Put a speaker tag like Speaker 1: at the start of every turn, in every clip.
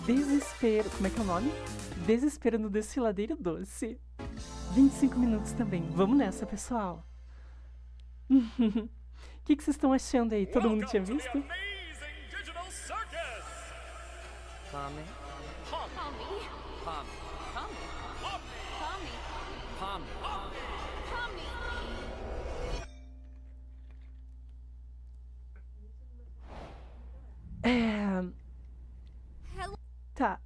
Speaker 1: Desespero... Como é que é o nome? Desespero no Desfiladeiro Doce. 25 minutos também. Vamos nessa, pessoal. O que vocês estão achando aí? Todo mundo tinha visto?
Speaker 2: Pommy.
Speaker 3: Pommy.
Speaker 2: Pommy.
Speaker 3: Pommy.
Speaker 2: Pommy.
Speaker 3: Pommy. Hello.
Speaker 1: Tá.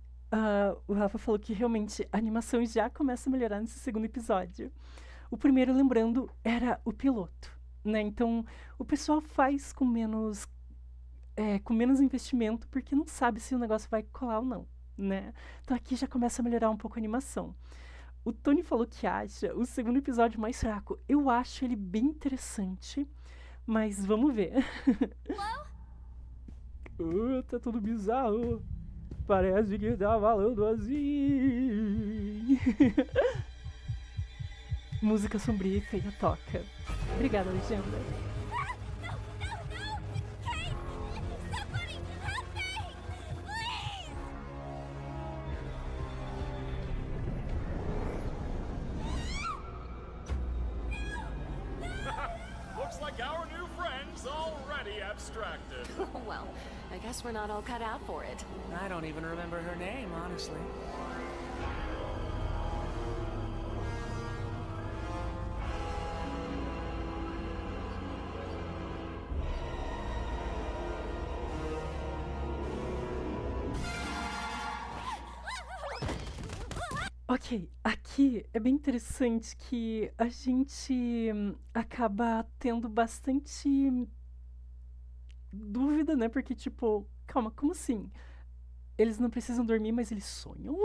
Speaker 1: O Rafa falou que realmente a animação já começa a melhorar nesse segundo episódio. O primeiro, lembrando, era o piloto, né? Então, o pessoal faz com menos investimento, porque não sabe se o negócio vai colar ou não, né? Então aqui já começa a melhorar um pouco a animação. O Tony falou que acha o segundo episódio mais fraco. Eu acho ele bem interessante, mas vamos ver. Tá tudo bizarro. Parece que tá falando assim. Música sombria e feia toca. Obrigada, legenda.
Speaker 3: No! Kate! Somebody help me! Please!
Speaker 4: Looks like our new friend's already abstracted.
Speaker 5: Well, I guess we're not all cut out for it.
Speaker 2: I don't even remember her name, honestly.
Speaker 1: Ok, aqui é bem interessante que a gente acaba tendo bastante dúvida, né? Porque, tipo, calma, como assim? Eles não precisam dormir, mas eles sonham?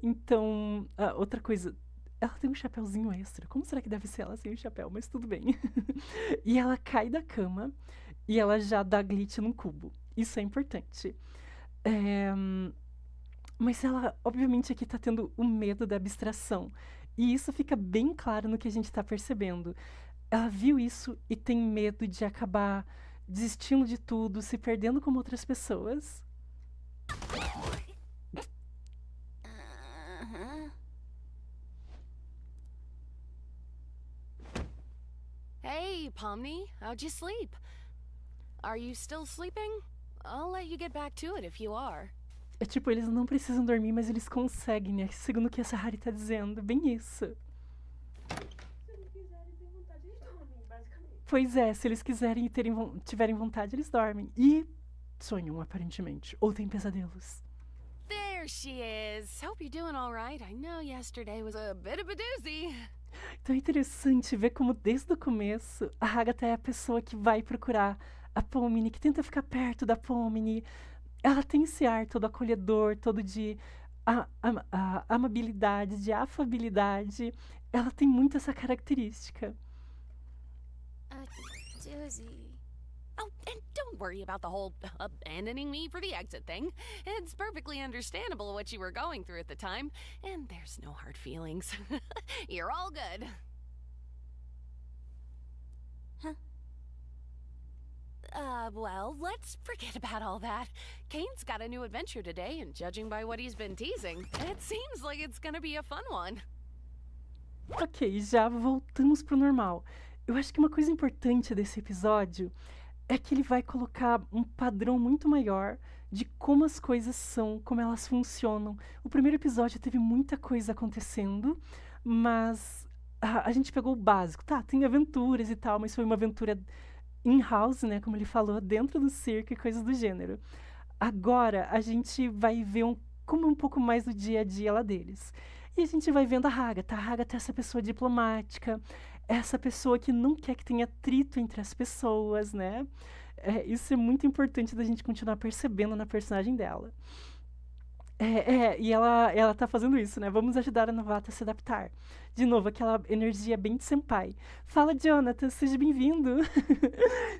Speaker 1: Então, outra coisa, ela tem um chapéuzinho extra. Como será que deve ser ela sem o chapéu? Mas tudo bem. E ela cai da cama e ela já dá glitch num cubo. Isso é importante. Mas ela, obviamente, aqui tá tendo o medo da abstração. E isso fica bem claro no que a gente tá percebendo. Ela viu isso e tem medo de acabar desistindo de tudo, se perdendo como outras pessoas.
Speaker 5: Hey, Pomni, how'd you sleep? Are you still sleeping? I'll let you get back to it if you are.
Speaker 1: É tipo, eles não precisam dormir, mas eles conseguem, né? Segundo o que essa Harry tá dizendo. Bem isso.
Speaker 6: Se não quiserem ter vontade, eles dormem, basicamente.
Speaker 1: Pois é, se eles quiserem e tiverem vontade, eles dormem. E sonham, aparentemente. Ou têm pesadelos.
Speaker 5: There she is. Hope you're doing all right. I know yesterday was a bit of a doozy.
Speaker 1: Então é interessante ver como desde o começo a Agatha é a pessoa que vai procurar a Pomni, que tenta ficar perto da Pomni. Ela tem esse ar todo acolhedor, todo de amabilidade, de afabilidade. Ela tem muito essa característica.
Speaker 3: Doozy.
Speaker 5: Oh, and don't worry about the whole abandoning me for the exit thing. It's perfectly understandable what you were going through at the time, and there's no hard feelings. You're all good. Well, let's forget about all that. Kane's got a new adventure today, and judging by what he's been teasing, it seems like it's gonna be a fun one.
Speaker 1: Ok, já voltamos pro normal. Eu acho que uma coisa importante desse episódio é que ele vai colocar um padrão muito maior de como as coisas são, como elas funcionam. O primeiro episódio teve muita coisa acontecendo, mas a gente pegou o básico. Tá, tem aventuras e tal, mas foi uma aventura in-house, né, como ele falou, dentro do circo e coisas do gênero. Agora a gente vai ver como um pouco mais do dia a dia lá deles. E a gente vai vendo a Agatha. A Agatha é essa pessoa diplomática, essa pessoa que não quer que tenha atrito entre as pessoas, né? Isso é muito importante da gente continuar percebendo na personagem dela. E ela tá fazendo isso, né? Vamos ajudar a novata a se adaptar. De novo, aquela energia bem de senpai. Fala, Jonathan, seja bem-vindo.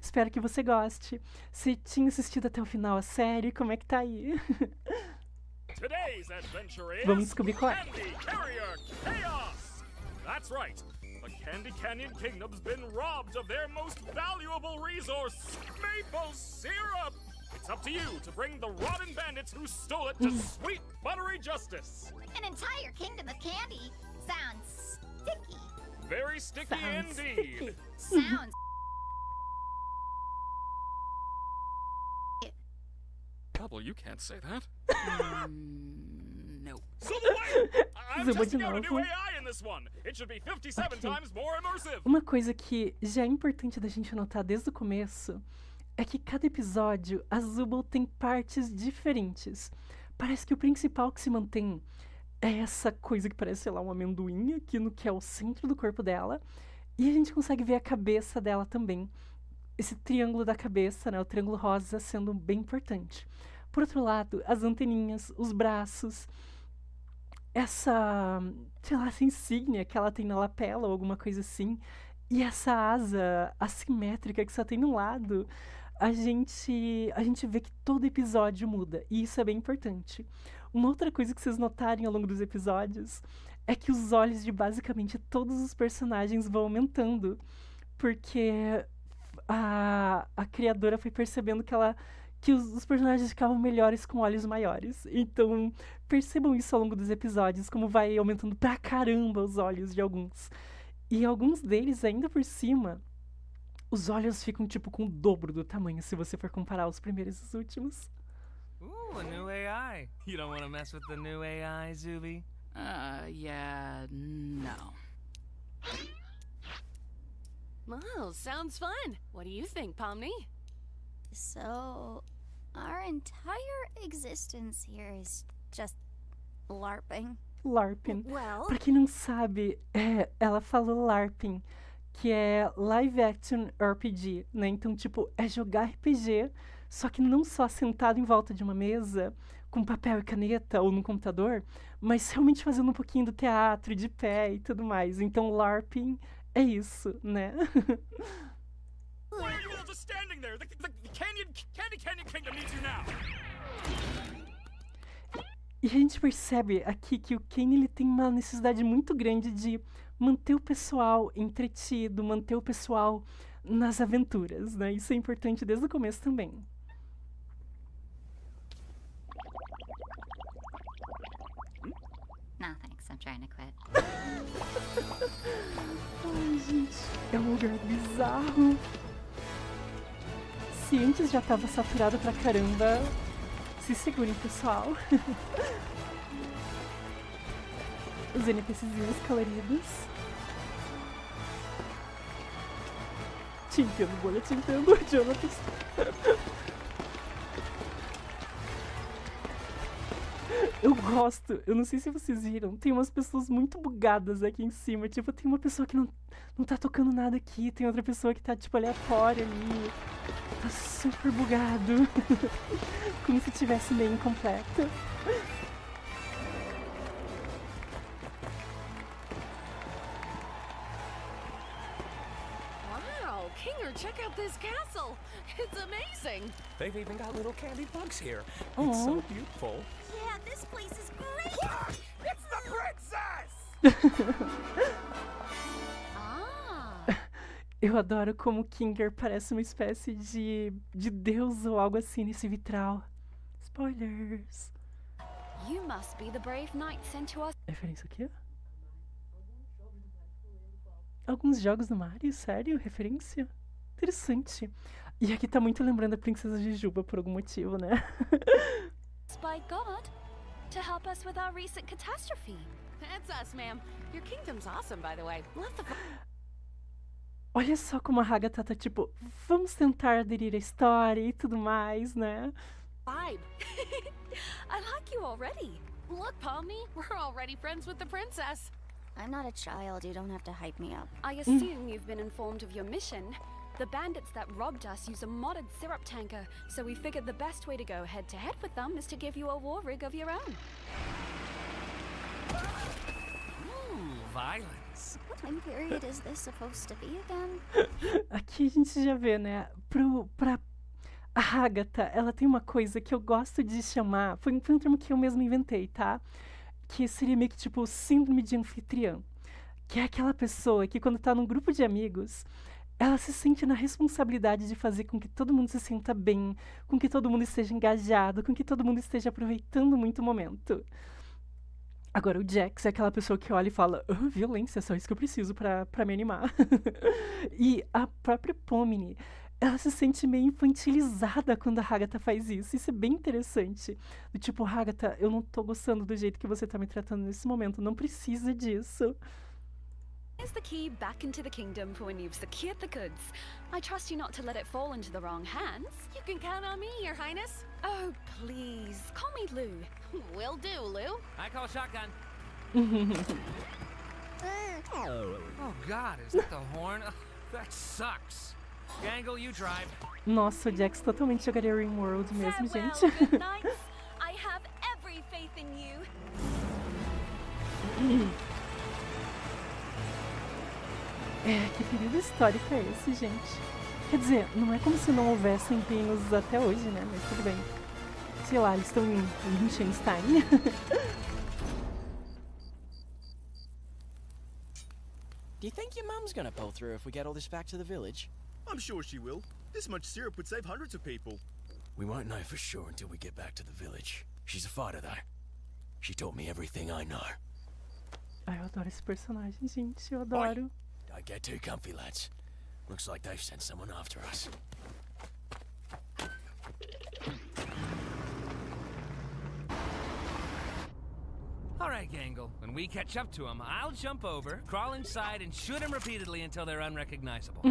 Speaker 1: Espero que você goste. Você tinha assistido até o final a série? Como é que tá aí?
Speaker 4: Today's adventure is
Speaker 1: Vamos descobrir qual é.
Speaker 4: Candy Carrier Chaos! That's right. The Candy Canyon Kingdom's been robbed of their most valuable resource, maple syrup! It's up to you to bring the rotten bandits who stole it to sweet, buttery justice.
Speaker 3: An entire kingdom of candy sounds sticky.
Speaker 4: Very sticky
Speaker 1: Sounds
Speaker 4: indeed.
Speaker 1: sticky.
Speaker 3: Sounds.
Speaker 4: Pebble, you can't say that.
Speaker 5: No.
Speaker 4: Silverlight! I'm
Speaker 1: Zuba de
Speaker 4: testing out a new
Speaker 1: novo.
Speaker 4: AI in this one. It should be 57
Speaker 1: Ok.
Speaker 4: times more immersive.
Speaker 1: Uma coisa que já é importante da gente notar desde o começo é que cada episódio a Zubul tem partes diferentes. Parece que o principal que se mantém é essa coisa que parece, sei lá, um amendoim aqui no que é o centro do corpo dela. E a gente consegue ver a cabeça dela também. Esse triângulo da cabeça, né, o triângulo rosa, sendo bem importante. Por outro lado, as anteninhas, os braços, essa, sei lá, essa insígnia que ela tem na lapela ou alguma coisa assim, e essa asa assimétrica que só tem um lado, a gente vê que todo episódio muda, e isso é bem importante. Uma outra coisa que vocês notarem ao longo dos episódios é que os olhos de basicamente todos os personagens vão aumentando, porque a criadora foi percebendo que os personagens ficavam melhores com olhos maiores. Então, percebam isso ao longo dos episódios, como vai aumentando pra caramba os olhos de alguns. E alguns deles, ainda por cima, os olhos ficam tipo com o dobro do tamanho, se você for comparar os primeiros e os últimos.
Speaker 2: Ooh, a new AI. You don't want to mess with the new AI, Zuby?
Speaker 5: Yeah, no. Well, sounds fun. What do you think, Pomni?
Speaker 3: So, our entire existence here is just LARPing.
Speaker 1: LARPing.
Speaker 3: Well,
Speaker 1: Pra quem não sabe, ela falou LARPing, que é Live Action RPG, né? Então, tipo, é jogar RPG, só que não só sentado em volta de uma mesa, com papel e caneta ou no computador, mas realmente fazendo um pouquinho do teatro, de pé e tudo mais. Então, LARPing é isso, né?
Speaker 4: Why are you all just standing there? The Candy Kingdom needs you now.
Speaker 1: E a gente percebe aqui que o Kane ele tem uma necessidade muito grande de manter o pessoal entretido, manter o pessoal nas aventuras, né? Isso é importante desde o começo também.
Speaker 3: no thanks, I'm trying to quit.
Speaker 1: Ai, gente, é um lugar bizarro. Se antes já tava saturado pra caramba, se segurem, pessoal. Os NPCzinhos coloridos. Te entendo, bolha, te entendo, Jonathan. Eu gosto, eu não sei se vocês viram, tem umas pessoas muito bugadas aqui em cima. Tipo, tem uma pessoa que não tá tocando nada aqui, tem outra pessoa que tá, tipo, aleatória ali. Tá super bugado. Como se tivesse meio incompleto.
Speaker 5: Wow, Kinger, check out this castle. It's amazing.
Speaker 2: They've even got little candy bugs here.
Speaker 1: Aw.
Speaker 2: It's so beautiful.
Speaker 3: Yeah, this place is great!
Speaker 2: It's the princess!
Speaker 5: Ah.
Speaker 1: Eu adoro como Kinger parece uma espécie de deus ou algo assim nesse vitral. Spoilers.
Speaker 3: You must be the brave knight sent to us.
Speaker 1: Referência aqui? Alguns jogos do Mario? Sério? Referência? Interessante. E aqui tá muito lembrando a Princesa Jujuba por algum motivo, né?
Speaker 3: By God to help us with our recent catastrophe.
Speaker 5: That's us, ma'am. Your kingdom's awesome, by the way. Love the
Speaker 1: Olha só como a Hagatha tá tipo, vamos tentar aderir à história e tudo mais, né?
Speaker 5: vibe.
Speaker 3: I like you already.
Speaker 5: Look, Pomni, we're already friends with the princess.
Speaker 3: I'm not a child. You don't have to hype me up.
Speaker 7: I assume you've been informed of your mission. The bandits that robbed us use a modded syrup tanker, so we figured the best way to go head-to-head with them is to give you a war rig of your own.
Speaker 2: Ooh, violence.
Speaker 3: What time period is this supposed to be again?
Speaker 1: Aqui a gente já vê, né? Pra a Hagatha, ela tem uma coisa que eu gosto de chamar. Foi um termo que eu mesma inventei, tá? Que seria meio que tipo síndrome de anfitriã. Que é aquela pessoa que quando tá num grupo de amigos, ela se sente na responsabilidade de fazer com que todo mundo se sinta bem, com que todo mundo esteja engajado, com que todo mundo esteja aproveitando muito o momento. Agora, o Jax é aquela pessoa que olha e fala: violência, é só isso que eu preciso pra me animar. E a própria Pomni, ela se sente meio infantilizada quando a Hagatha faz isso. Isso é bem interessante. Do tipo, Hagatha, eu não tô gostando do jeito que você tá me tratando nesse momento. Não precisa disso.
Speaker 7: Here's the key back into the kingdom for when you've secured the goods. I trust you not to let it fall into the wrong hands.
Speaker 5: You can count on me, Your Highness.
Speaker 7: Oh, please. Call me Lou.
Speaker 5: Will do, Lou.
Speaker 2: I call shotgun. Oh God, is that the horn? Ugh, that sucks. Gangle, you drive.
Speaker 1: Nossa, o Jax totalmente jogaria Ringworld mesmo,
Speaker 3: Farewell,
Speaker 1: gente.
Speaker 3: good knights. I have every faith in you.
Speaker 1: Que período histórico é esse, gente? Quer dizer, não é como se não houvessem empenhos até hoje, né? Mas tudo bem. Sei lá, eles estão em Liechtenstein.
Speaker 8: Do you think your mum's gonna pull through if we get all this back to the village?
Speaker 4: I'm sure she will. This much syrup would save hundreds of people.
Speaker 9: We won't know for sure until we get back to the village. She's a fighter, though. She taught me everything I know.
Speaker 1: Ai, eu adoro esse personagem, gente. Eu adoro.
Speaker 9: Don't get too comfy, lads. Looks like they've sent someone after us.
Speaker 2: All right, Gangle. When we catch up to him, I'll jump over, crawl inside, and shoot him repeatedly until they're unrecognizable.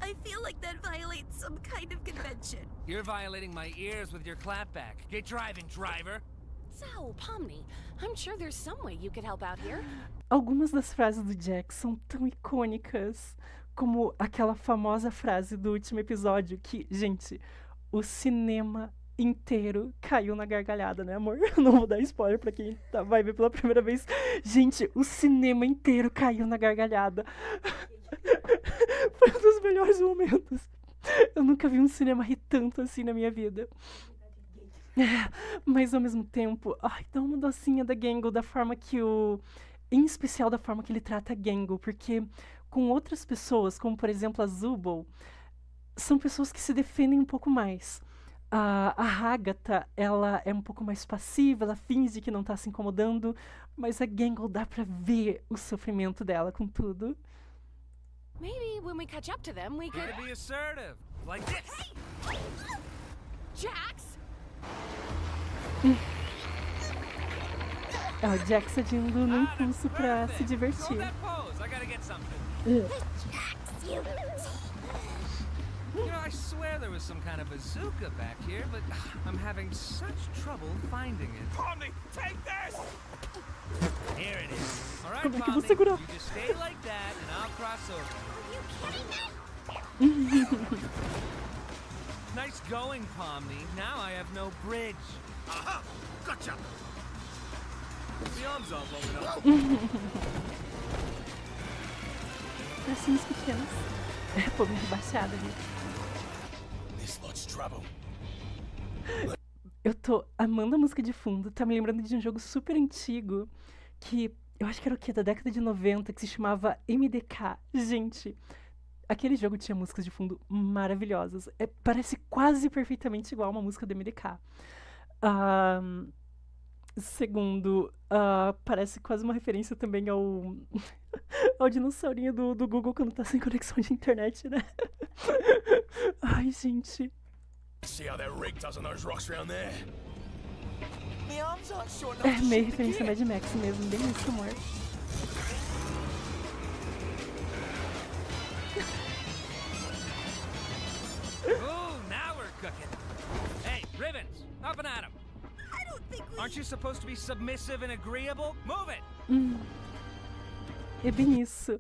Speaker 3: I feel like that violates some kind of convention.
Speaker 2: You're violating my ears with your clapback. Get driving, driver.
Speaker 5: So, Pomni, I'm sure there's some way you could help out here.
Speaker 1: Algumas das frases do Jax são tão icônicas, como aquela famosa frase do último episódio que, gente, o cinema inteiro caiu na gargalhada, né, amor? Eu não vou dar spoiler pra quem vai ver pela primeira vez. Gente, o cinema inteiro caiu na gargalhada. Foi um dos melhores momentos. Eu nunca vi um cinema rir tanto assim na minha vida. Mas ao mesmo tempo, ai, dá uma docinha da Gangle, da forma que o... Em especial da forma que ele trata a Gangle, porque com outras pessoas, como por exemplo a Zubul, são pessoas que se defendem um pouco mais. A Hagatha, ela é um pouco mais passiva, ela finge que não tá se incomodando, mas a Gangle dá pra ver o sofrimento dela com tudo.
Speaker 5: Maybe when we catch up to them, we
Speaker 2: You
Speaker 5: could...
Speaker 2: could be assertive. Like this.
Speaker 5: Jax!
Speaker 1: É o Jax agindo no impulso pra se
Speaker 2: Hold
Speaker 1: divertir.
Speaker 2: that pose. I gotta get something. You know, I swear there was some kind of bazooka back here, but I'm having such trouble finding it.
Speaker 4: Pomni, take this!
Speaker 2: Here it is. All right,
Speaker 1: Como é que eu vou
Speaker 2: Pomni,
Speaker 1: segurar?
Speaker 2: you just stay like that, and I'll cross over. Nice going, Pomni. Now I have no bridge.
Speaker 4: Aha! Gotcha! The arms aren't long enough.
Speaker 1: Bracinhos pequenos. Pô, me rebaixada ali.
Speaker 9: This lot's trouble.
Speaker 1: Eu tô amando a música de fundo. Tá me lembrando de um jogo super antigo que eu acho que era o quê? Da década de 90, que se chamava MDK. Gente, aquele jogo tinha músicas de fundo maravilhosas. Parece quase perfeitamente igual uma música do MDK. Segundo, parece quase uma referência também ao, ao dinossaurinho do Google quando tá sem conexão de internet, né? Ai, gente.
Speaker 9: See how they're rigged us on those rocks round there?
Speaker 8: My arms aren't short
Speaker 1: É
Speaker 8: enough to
Speaker 1: meio
Speaker 8: shoot the
Speaker 1: referência a
Speaker 8: gear.
Speaker 1: Mad Max mesmo, bem isso, amor.
Speaker 2: Ooh, now we're cooking. Hey, Ribbons, up and at 'em.
Speaker 3: I don't think we...
Speaker 2: Aren't you supposed to be submissive and agreeable? Move it!
Speaker 1: É bem isso.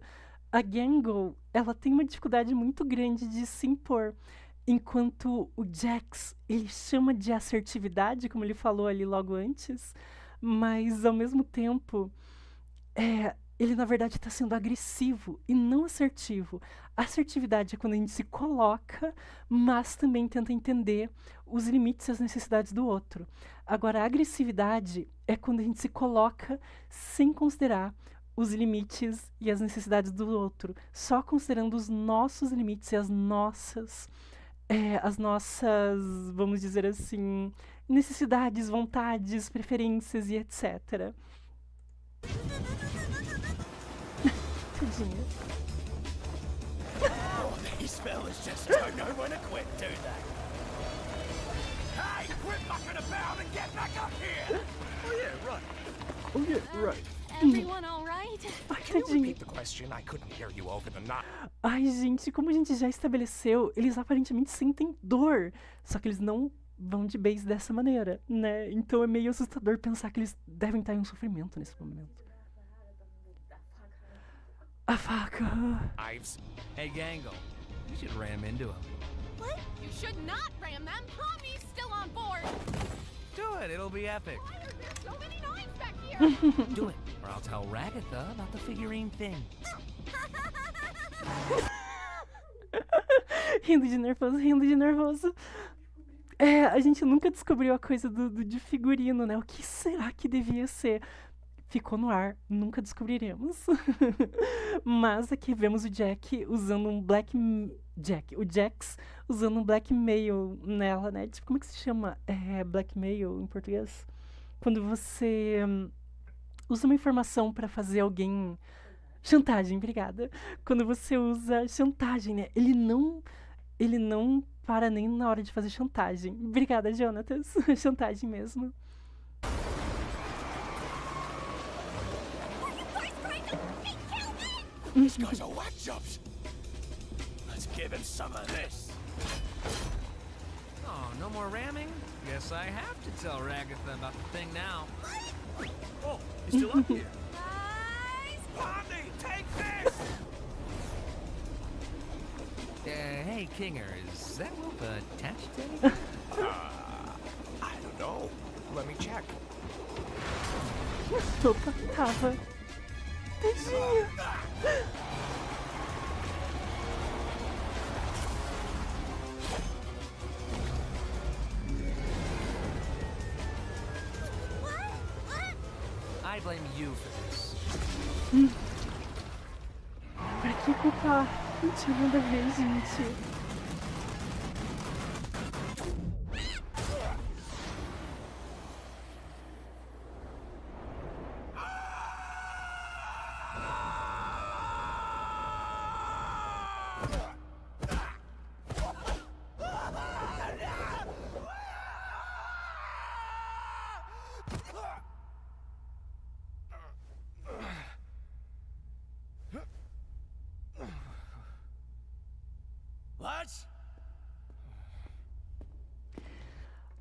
Speaker 1: A Gangle, ela tem uma dificuldade muito grande de se impor. Enquanto o Jax, ele chama de assertividade, como ele falou ali logo antes, mas ao mesmo tempo, ele na verdade está sendo agressivo e não assertivo. Assertividade é quando a gente se coloca, mas também tenta entender os limites e as necessidades do outro. Agora, a agressividade é quando a gente se coloca sem considerar os limites e as necessidades do outro, só considerando os nossos limites e as nossas, vamos dizer assim, necessidades, vontades, preferências e etc. Tadinha.
Speaker 9: Oh, these fellas just don't know when to quit, do they? Hey, quit mucking about and get back up here!
Speaker 4: Oh yeah, right.
Speaker 1: Oh, yeah, right.
Speaker 5: Everyone all right?
Speaker 1: Ai,
Speaker 4: Can you
Speaker 1: tadinha.
Speaker 4: repeat the question? I couldn't hear you over the knock.
Speaker 1: Ai, gente, como a gente já estabeleceu, eles aparentemente sentem dor. Só que eles não vão de base dessa maneira, né? Então é meio assustador pensar que eles devem estar em um sofrimento nesse momento. A faca.
Speaker 4: Ives.
Speaker 2: Hey, Gangle, you should ram into him.
Speaker 5: What? You should not ram them. Tommy's still on board.
Speaker 2: Do it, it'll be epic.
Speaker 5: Why are there so many knives back here?
Speaker 2: Do it, or I'll tell Ragatha about the figurine thing.
Speaker 1: Rindo de nervoso, rindo de nervoso. A gente nunca descobriu a coisa de figurino, né? O que será que devia ser? Ficou no ar, nunca descobriremos. Mas aqui vemos o Jack usando um o Jax usando um blackmail nela, né? Tipo, como é que se chama blackmail em português? Quando você usa uma informação pra fazer alguém... Chantagem, obrigada. Quando você usa chantagem, né? Ele não para nem na hora de fazer chantagem. Obrigada, Jonatas. Chantagem mesmo.
Speaker 9: These guys are whack jobs. Let's give him some of this.
Speaker 2: Oh, no more ramming? Guess I have to tell Ragatha about the thing now.
Speaker 4: Oh, he's still up here.
Speaker 5: Guys!
Speaker 4: Pondy, take this!
Speaker 2: Hey, Kinger, is that rope attached to anything?
Speaker 4: I don't know. Let me check.
Speaker 1: Opa, tava. Tadinha.
Speaker 2: I blame you for this.
Speaker 1: Pra que culpar? Não tinha nada a ver, gente.
Speaker 9: Lads?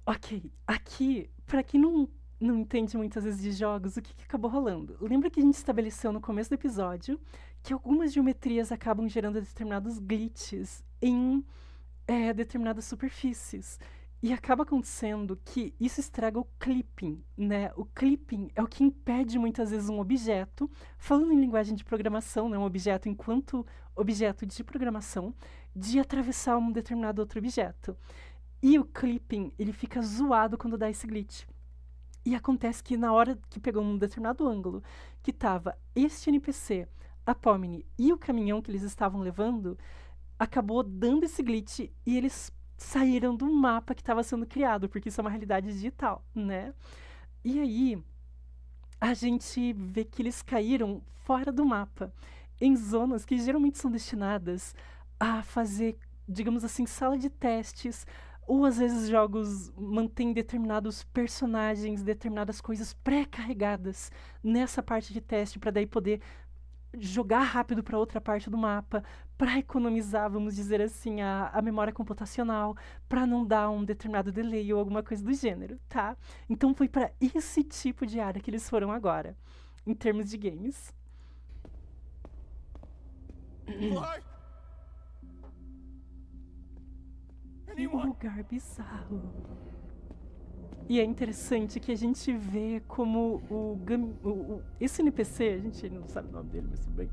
Speaker 1: Ok, aqui, pra quem não entende muitas vezes de jogos, o que acabou rolando? Lembra que a gente estabeleceu no começo do episódio que algumas geometrias acabam gerando determinados glitches em determinadas superfícies. E acaba acontecendo que isso estraga o clipping, né? O clipping é o que impede muitas vezes um objeto, falando em linguagem de programação, né? Um objeto enquanto objeto de programação, de atravessar um determinado outro objeto. E o clipping, ele fica zoado quando dá esse glitch. E acontece que na hora que pegou um determinado ângulo, que tava este NPC, a Pomni e o caminhão que eles estavam levando, acabou dando esse glitch e eles saíram do mapa que estava sendo criado, porque isso é uma realidade digital, né? E aí, a gente vê que eles caíram fora do mapa, em zonas que geralmente são destinadas a fazer, digamos assim, sala de testes, ou às vezes jogos mantêm determinados personagens, determinadas coisas pré-carregadas nessa parte de teste, para daí poder jogar rápido para outra parte do mapa, para economizar, vamos dizer assim, a memória computacional, para não dar um determinado delay ou alguma coisa do gênero, tá? Então foi para esse tipo de área que eles foram agora, em termos de games.
Speaker 9: What?
Speaker 1: Um lugar bizarro. E é interessante que a gente vê como esse NPC, a gente não sabe o nome dele, mas tudo bem.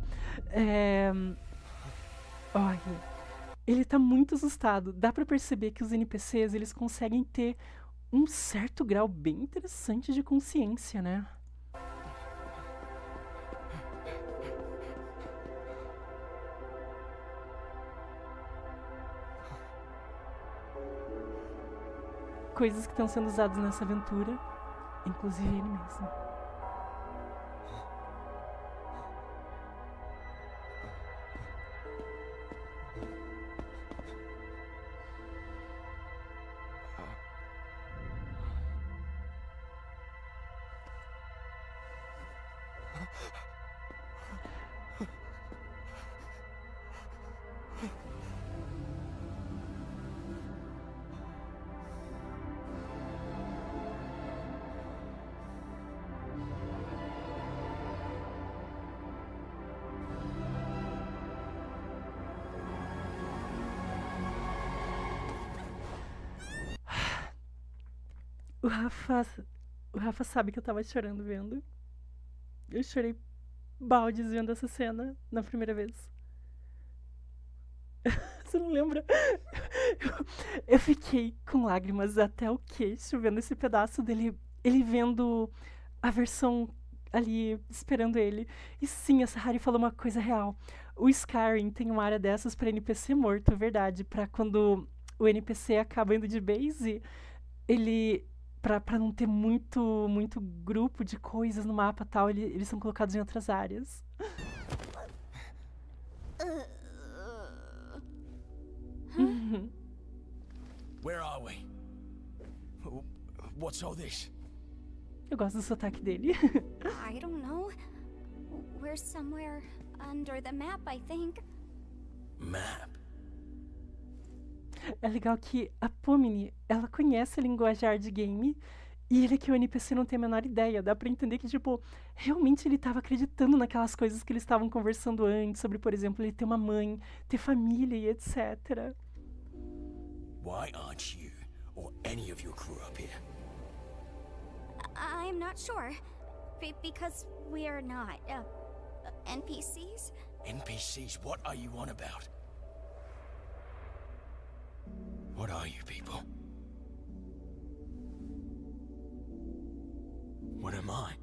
Speaker 1: Olha, ele tá muito assustado. Dá pra perceber que os NPCs, eles conseguem ter um certo grau bem interessante de consciência, né? coisas que estão sendo usadas nessa aventura, inclusive ele mesmo. O Rafa sabe que eu tava chorando vendo. Eu chorei baldes vendo essa cena na primeira vez. Você não lembra? Eu fiquei com lágrimas até o queixo vendo esse pedaço dele, ele vendo a versão ali, esperando ele. E sim, a Sahari falou uma coisa real. O Skyrim tem uma área dessas pra NPC morto, verdade. Pra quando o NPC acaba indo de base, ele... Pra não ter muito grupo de coisas no mapa e tal, eles são colocados em outras áreas.
Speaker 9: Where are we? What's all this?
Speaker 1: Eu gosto do sotaque dele.
Speaker 3: I don't know. We're somewhere under the map, I think.
Speaker 9: Map.
Speaker 1: É legal que a Pomini, ela conhece a linguajar de game e ele que o NPC não tem a menor ideia. Dá pra entender que, tipo, realmente ele tava acreditando naquelas coisas que eles estavam conversando antes, sobre, por exemplo, ele ter uma mãe, ter família e etc.
Speaker 9: Why aren't you or any of your crew up here?
Speaker 3: I'm not sure. Because we're not, NPCs?
Speaker 9: NPCs, what are you on about? What are you people? What am I?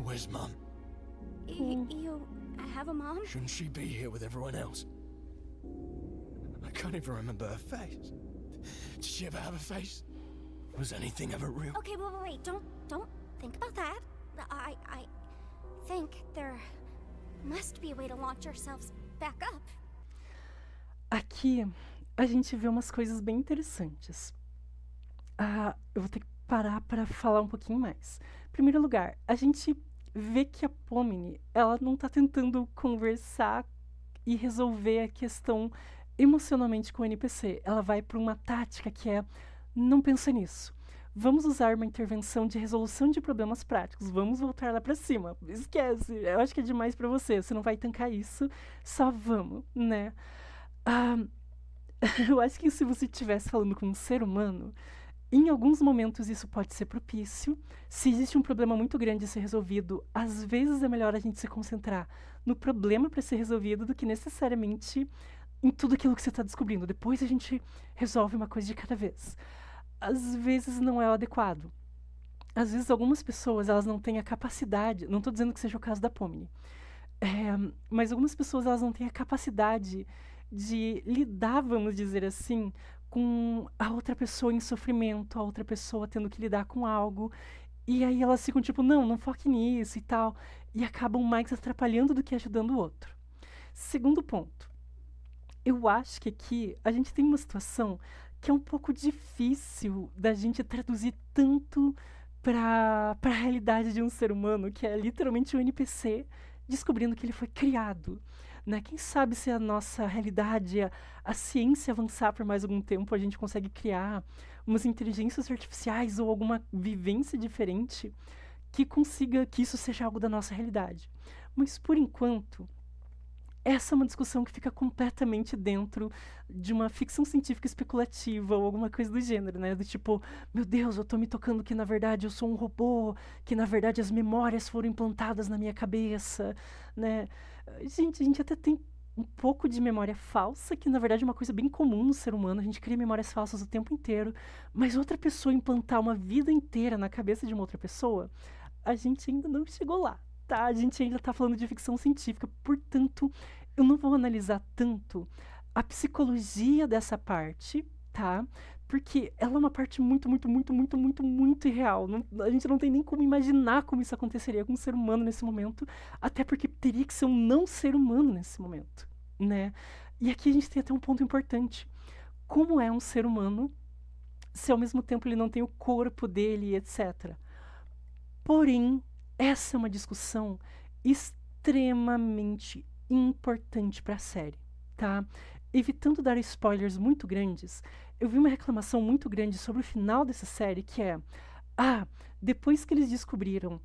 Speaker 9: Where's Mum?
Speaker 3: You have a mom?
Speaker 9: Shouldn't she be here with everyone else? I can't even remember her face. Did she ever have a face? Was anything ever real?
Speaker 3: Okay, wait. Don't think about that. I think there must be a way to launch ourselves back up.
Speaker 1: Aqui a gente vê umas coisas bem interessantes. Eu vou ter que parar para falar um pouquinho mais. Em primeiro lugar, a gente vê que a Pomini, ela não tá tentando conversar e resolver a questão emocionalmente com o NPC. Ela vai para uma tática que é: não pensa nisso. Vamos usar uma intervenção de resolução de problemas práticos. Vamos voltar lá pra cima. Esquece. Eu acho que é demais pra você. Você não vai tancar isso. Só vamos, né? Eu acho que se você estivesse falando com um ser humano, em alguns momentos isso pode ser propício. Se existe um problema muito grande a ser resolvido, às vezes é melhor a gente se concentrar no problema para ser resolvido do que necessariamente em tudo aquilo que você está descobrindo. Depois a gente resolve uma coisa de cada vez. Às vezes não é o adequado. Às vezes algumas pessoas, elas não têm a capacidade, não estou dizendo que seja o caso da Pomini, mas algumas pessoas, elas não têm a capacidade de lidar, vamos dizer assim, com a outra pessoa em sofrimento, a outra pessoa tendo que lidar com algo, e aí elas ficam tipo, não foque nisso e tal, e acabam mais atrapalhando do que ajudando o outro. Segundo ponto, eu acho que aqui a gente tem uma situação que é um pouco difícil da gente traduzir tanto para a realidade de um ser humano, que é literalmente um NPC descobrindo que ele foi criado, né? Quem sabe se a nossa realidade, a ciência avançar por mais algum tempo, a gente consegue criar umas inteligências artificiais ou alguma vivência diferente que consiga que isso seja algo da nossa realidade. Mas, por enquanto, essa é uma discussão que fica completamente dentro de uma ficção científica especulativa ou alguma coisa do gênero, né? Do tipo, meu Deus, eu tô me tocando que na verdade eu sou um robô, que na verdade as memórias foram implantadas na minha cabeça, né? Gente, a gente até tem um pouco de memória falsa, que na verdade é uma coisa bem comum no ser humano, a gente cria memórias falsas o tempo inteiro, mas outra pessoa implantar uma vida inteira na cabeça de uma outra pessoa, a gente ainda não chegou lá. Tá, a gente ainda tá falando de ficção científica, portanto, eu não vou analisar tanto a psicologia dessa parte, tá? Porque ela é uma parte muito, muito, muito, muito, muito, muito irreal. A gente não tem nem como imaginar como isso aconteceria com um ser humano nesse momento, até porque teria que ser um não ser humano nesse momento, né? E aqui a gente tem até um ponto importante. Como é um ser humano se ao mesmo tempo ele não tem o corpo dele, etc. Porém, essa é uma discussão extremamente importante para a série, tá? Evitando dar spoilers muito grandes, eu vi uma reclamação muito grande sobre o final dessa série, que é: depois que eles descobriram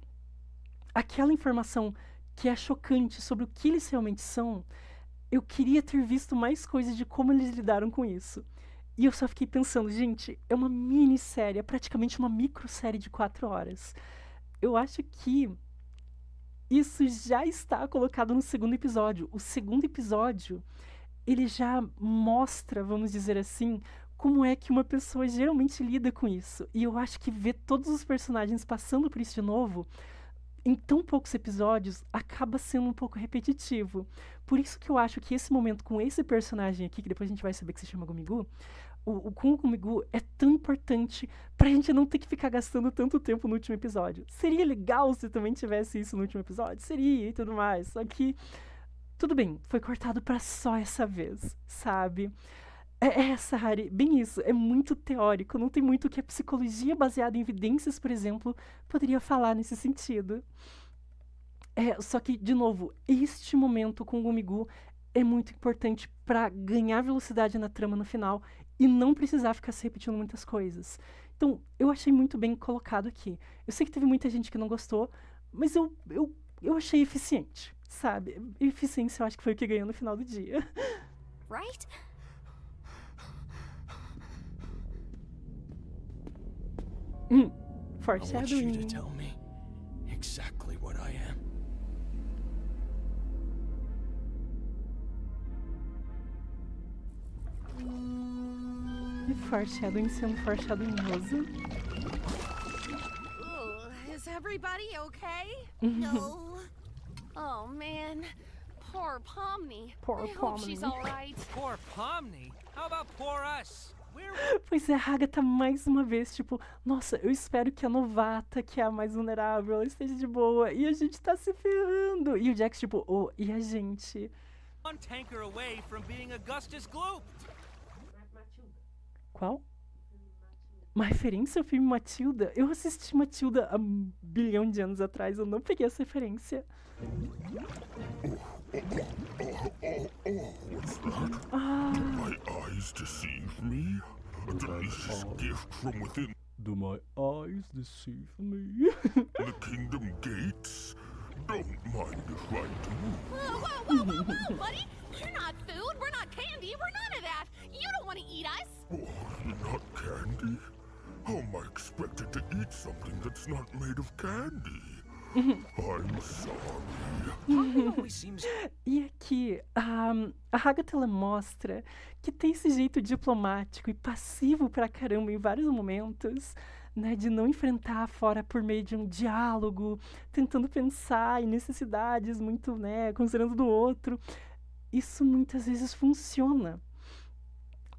Speaker 1: aquela informação que é chocante sobre o que eles realmente são, eu queria ter visto mais coisas de como eles lidaram com isso. E eu só fiquei pensando, gente, é uma minissérie, é praticamente uma microsérie de 4 horas. Eu acho que isso já está colocado no segundo episódio. O segundo episódio, ele já mostra, vamos dizer assim, como é que uma pessoa geralmente lida com isso. E eu acho que ver todos os personagens passando por isso de novo, em tão poucos episódios, acaba sendo um pouco repetitivo. Por isso que eu acho que esse momento com esse personagem aqui, que depois a gente vai saber que se chama Gumigu, com o Gumigu é tão importante pra gente não ter que ficar gastando tanto tempo no último episódio. Seria legal se também tivesse isso no último episódio? Seria e tudo mais. Só que, tudo bem, foi cortado pra só essa vez, sabe? Harry, bem isso, é muito teórico, não tem muito o que a psicologia baseada em evidências, por exemplo, poderia falar nesse sentido. Só que, de novo, este momento com o Gumigu é muito importante pra ganhar velocidade na trama no final e não precisar ficar se repetindo muitas coisas. Então, eu achei muito bem colocado aqui. Eu sei que teve muita gente que não gostou, mas eu achei eficiente, sabe? Eficiência eu acho que foi o que ganhou no final do dia.
Speaker 3: Right?
Speaker 9: I want you
Speaker 1: Foreshadowing.
Speaker 9: to tell me exactly what I am.
Speaker 1: E foreshadowing sendo foreshadowingoso.
Speaker 5: Is everybody okay?
Speaker 3: No.
Speaker 5: Oh man, poor Pomni.
Speaker 1: Poor
Speaker 5: I hope she's
Speaker 1: Pomni.
Speaker 5: all right.
Speaker 2: Poor Pomni. How about poor us? We're
Speaker 1: Pois é, a Agatha mais uma vez, tipo, nossa, eu espero que a novata, que é a mais vulnerável, ela esteja de boa. E a gente tá se ferrando. E o Jax, tipo, e a gente?
Speaker 2: one tanker away from being Augustus Gloop.
Speaker 1: Qual? Uma referência ao filme Matilda? Eu assisti Matilda há 1 bilhão de anos atrás, eu não peguei essa referência.
Speaker 4: My eyes deceive me? A delicious gift from within
Speaker 1: Do my eyes deceive me?
Speaker 4: the kingdom gates? Don't mind if I do.
Speaker 5: Whoa, buddy! We're not food, we're not candy, we're none of that! You don't want to eat us!
Speaker 4: Oh, not candy? How am I expected to eat something that's not made of candy? I'm sorry.
Speaker 8: Pomni always seems
Speaker 1: E aqui, a Agatha ela mostra que tem esse jeito diplomático e passivo pra caramba em vários momentos, né, de não enfrentar fora por meio de um diálogo, tentando pensar em necessidades muito, né, considerando do outro. Isso muitas vezes funciona.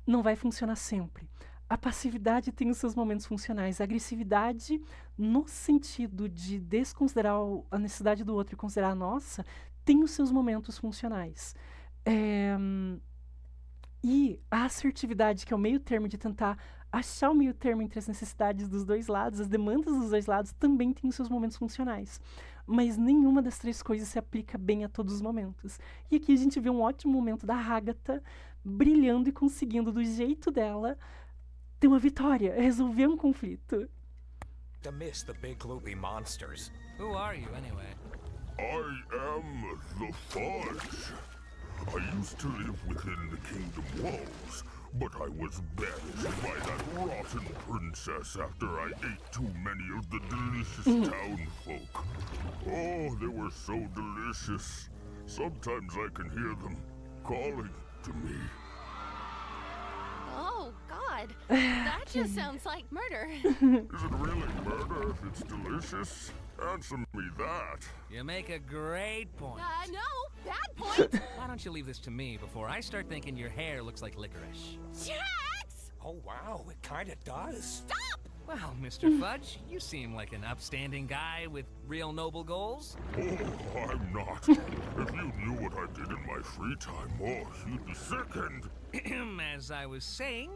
Speaker 1: Não vai funcionar sempre. A passividade tem os seus momentos funcionais. A agressividade, no sentido de desconsiderar a necessidade do outro e considerar a nossa, tem os seus momentos funcionais. E a assertividade, que é o meio termo de tentar achar o meio termo entre as necessidades dos dois lados, as demandas dos dois lados, também tem os seus momentos funcionais. Mas nenhuma das três coisas se aplica bem a todos os momentos. E aqui a gente vê um ótimo momento da Agatha brilhando e conseguindo, do jeito dela, ter uma vitória, resolver um conflito.
Speaker 8: to miss the big gloopy monsters.
Speaker 2: Who are you, anyway?
Speaker 4: I am the Fudge. I used to live within the kingdom walls, but I was banished by that rotten princess after I ate too many of the delicious townfolk. Oh, they were so delicious. Sometimes I can hear them calling to me.
Speaker 5: Oh, God. That just sounds like murder.
Speaker 4: Is it really murder if it's delicious? Answer me that.
Speaker 2: You make a great point.
Speaker 5: No, bad point.
Speaker 2: Why don't you leave this to me before I start thinking your hair looks like licorice?
Speaker 5: Jax!
Speaker 9: Oh, wow, it kinda does.
Speaker 5: Stop!
Speaker 2: Well, Mr. Fudge, you seem like an upstanding guy with real noble goals.
Speaker 4: Oh, I'm not. If you knew what I did in my free time, oh, you'd be sickened.
Speaker 2: As I was saying,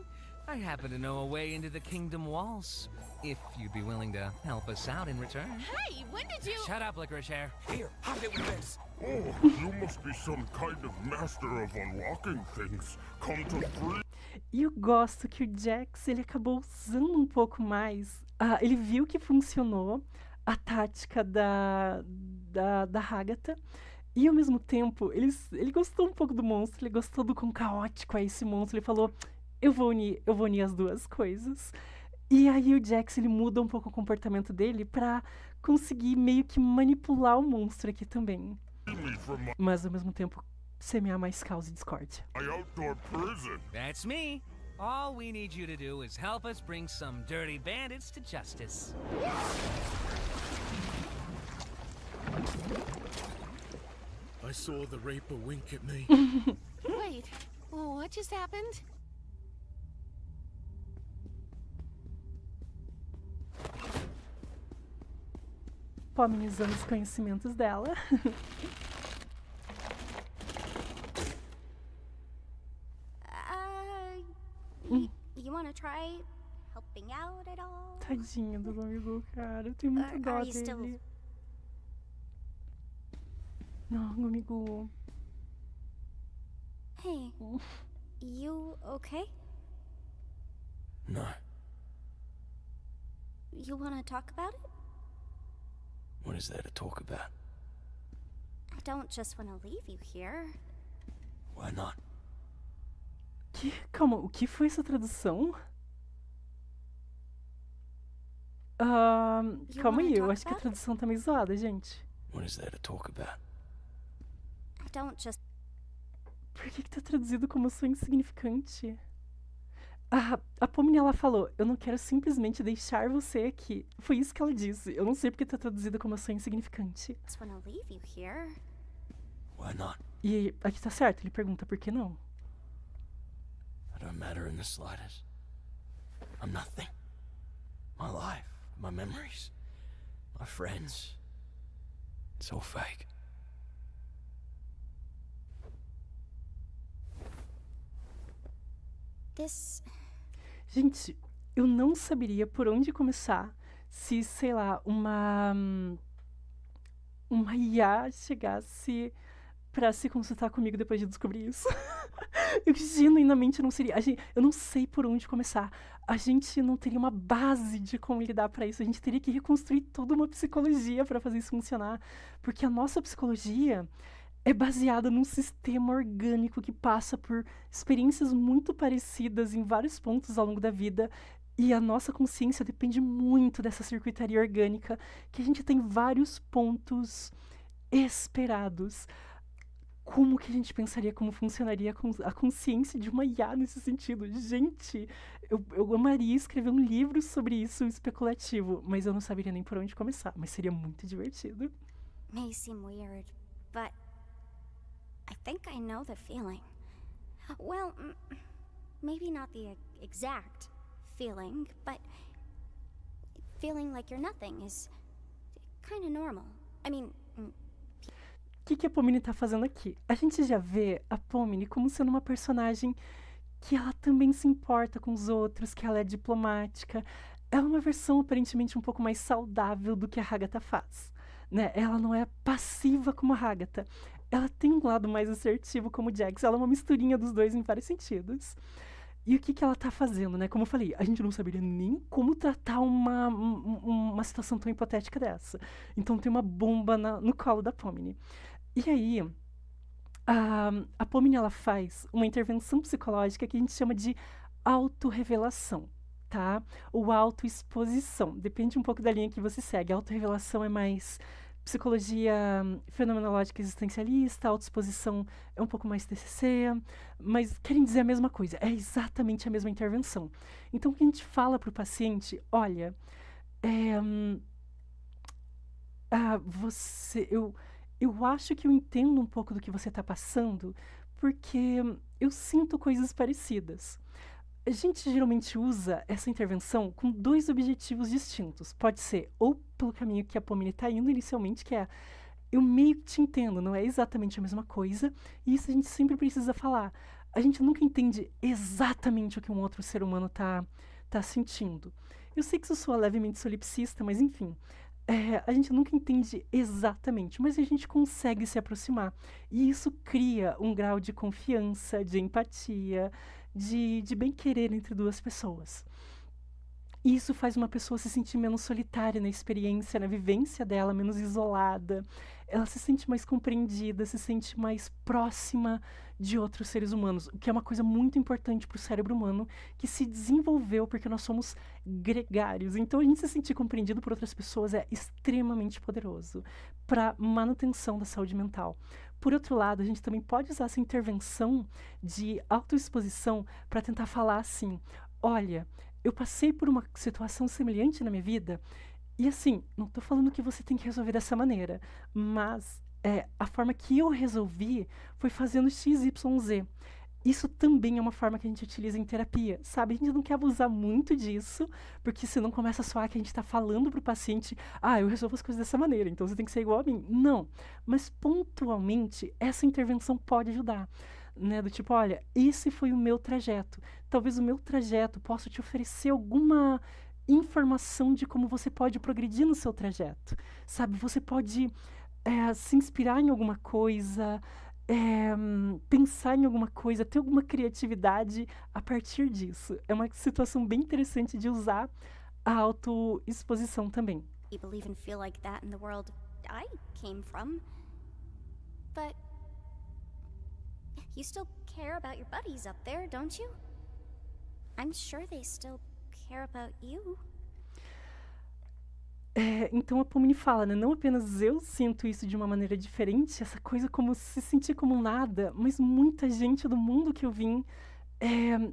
Speaker 2: I happen to know a way into the Kingdom Walls. If you'd be willing to help us out in return.
Speaker 5: Hey, when did you...
Speaker 2: Shut up, Licorice Hair.
Speaker 9: Here, have it with this.
Speaker 4: Oh, you must be some kind of master of unlocking things. Come to free.
Speaker 1: E eu gosto que o Jax, ele acabou usando um pouco mais. Ele viu que funcionou a tática da Hagatha. E ao mesmo tempo, ele gostou um pouco do monstro, ele gostou do quão caótico é esse monstro. Ele falou, eu vou unir as duas coisas. E aí o Jax, ele muda um pouco o comportamento dele pra conseguir meio que manipular o monstro aqui também. Mas ao mesmo tempo, semear mais caos e discórdia.
Speaker 4: My outdoor prison.
Speaker 2: That's me. All we need you to do is help us bring some dirty bandits to justice.
Speaker 9: I saw the Reaper wink at me.
Speaker 5: Wait, what just happened?
Speaker 1: Pomni usando os conhecimentos dela.
Speaker 3: You wanna try helping out at all?
Speaker 1: Tadinho do amigo, cara. Eu tenho muito dó
Speaker 3: Are you still-
Speaker 1: dele. Não, amigo.
Speaker 3: Hey, you okay?
Speaker 9: No.
Speaker 3: You wanna talk about it?
Speaker 9: What is there to talk about?
Speaker 3: I don't just wanna leave you here.
Speaker 9: Why not?
Speaker 1: Calma, o que foi essa tradução? Calma aí, eu acho que a tradução tá meio zoada, gente.
Speaker 9: What is there to talk about?
Speaker 3: I don't just...
Speaker 1: Por que tá traduzido como eu sou insignificante? A Pomni, ela falou, eu não quero simplesmente deixar você aqui. Foi isso que ela disse. Eu não sei porque tá traduzido como eu sou insignificante.
Speaker 3: just wanna leave you here.
Speaker 9: Why not?
Speaker 1: E aqui tá certo, ele pergunta por que não.
Speaker 9: I don't matter in the slightest. I'm nothing. My life, my memories, my friends. It's all fake.
Speaker 1: Gente, eu não saberia por onde começar se, sei lá, uma IA chegasse pra se consultar comigo depois de descobrir isso. Eu genuinamente não seria. Eu não sei por onde começar. A gente não teria uma base de como lidar pra isso. A gente teria que reconstruir toda uma psicologia pra fazer isso funcionar. Porque a nossa psicologia é baseada num sistema orgânico que passa por experiências muito parecidas em vários pontos ao longo da vida. E a nossa consciência depende muito dessa circuitaria orgânica, que a gente tem vários pontos esperados. Como que a gente pensaria como funcionaria a consciência de uma IA nesse sentido? Gente, eu amaria escrever um livro sobre isso especulativo, mas eu não saberia nem por onde começar, mas seria muito divertido.
Speaker 3: May seem weird, but I think I know the feeling. Well, maybe not the exact feeling, but feeling like you're nothing is kind of normal. I mean...
Speaker 1: O que a Pomni tá fazendo aqui? A gente já vê a Pomni como sendo uma personagem que ela também se importa com os outros, que ela é diplomática. Ela é uma versão aparentemente um pouco mais saudável do que a Hagatha faz, né? Ela não é passiva como a Hagatha. Ela tem um lado mais assertivo como o Jax. Ela é uma misturinha dos dois em vários sentidos. E o que ela tá fazendo, né? Como eu falei, a gente não saberia nem como tratar uma situação tão hipotética dessa. Então tem uma bomba no colo da Pomni. E aí, a Pomni, ela faz uma intervenção psicológica que a gente chama de autorrevelação, tá? Ou autoexposição. Depende um pouco da linha que você segue. A autorrevelação é mais psicologia fenomenológica existencialista, a autoexposição é um pouco mais TCC, mas querem dizer a mesma coisa, é exatamente a mesma intervenção. Então, o que a gente fala para o paciente, olha, eu acho que eu entendo um pouco do que você está passando, porque eu sinto coisas parecidas. A gente geralmente usa essa intervenção com dois objetivos distintos. Pode ser ou pelo caminho que a Pomini está indo inicialmente, que é eu meio que te entendo, não é exatamente a mesma coisa, e isso a gente sempre precisa falar. A gente nunca entende exatamente o que um outro ser humano tá sentindo. Eu sei que isso soa levemente solipsista, mas enfim, a gente nunca entende exatamente, mas a gente consegue se aproximar. E isso cria um grau de confiança, de empatia, de bem-querer entre duas pessoas. E isso faz uma pessoa se sentir menos solitária na experiência, na vivência dela, menos isolada. Ela se sente mais compreendida, se sente mais próxima de outros seres humanos, o que é uma coisa muito importante para o cérebro humano, que se desenvolveu porque nós somos gregários. Então, a gente se sentir compreendido por outras pessoas é extremamente poderoso para manutenção da saúde mental. Por outro lado, a gente também pode usar essa intervenção de autoexposição para tentar falar assim: olha, eu passei por uma situação semelhante na minha vida e, assim, não estou falando que você tem que resolver dessa maneira, mas a forma que eu resolvi foi fazendo XYZ. Isso também é uma forma que a gente utiliza em terapia, sabe? A gente não quer abusar muito disso, porque senão começa a soar que a gente está falando para o paciente: eu resolvo as coisas dessa maneira, então você tem que ser igual a mim. Não, mas pontualmente essa intervenção pode ajudar. Né, do tipo, olha, esse foi o meu trajeto. Talvez o meu trajeto possa te oferecer alguma informação de como você pode progredir no seu trajeto. Sabe, você pode se inspirar em alguma coisa, pensar em alguma coisa, ter alguma criatividade a partir disso. É uma situação bem interessante de usar a autoexposição também.
Speaker 3: People even feel like that in the world I came from. But you still care about your buddies up there, don't you? I'm sure they still care about you.
Speaker 1: Então a Pomini fala, né? Não apenas eu sinto isso de uma maneira diferente, essa coisa como se sentir como nada, mas muita gente do mundo que eu vim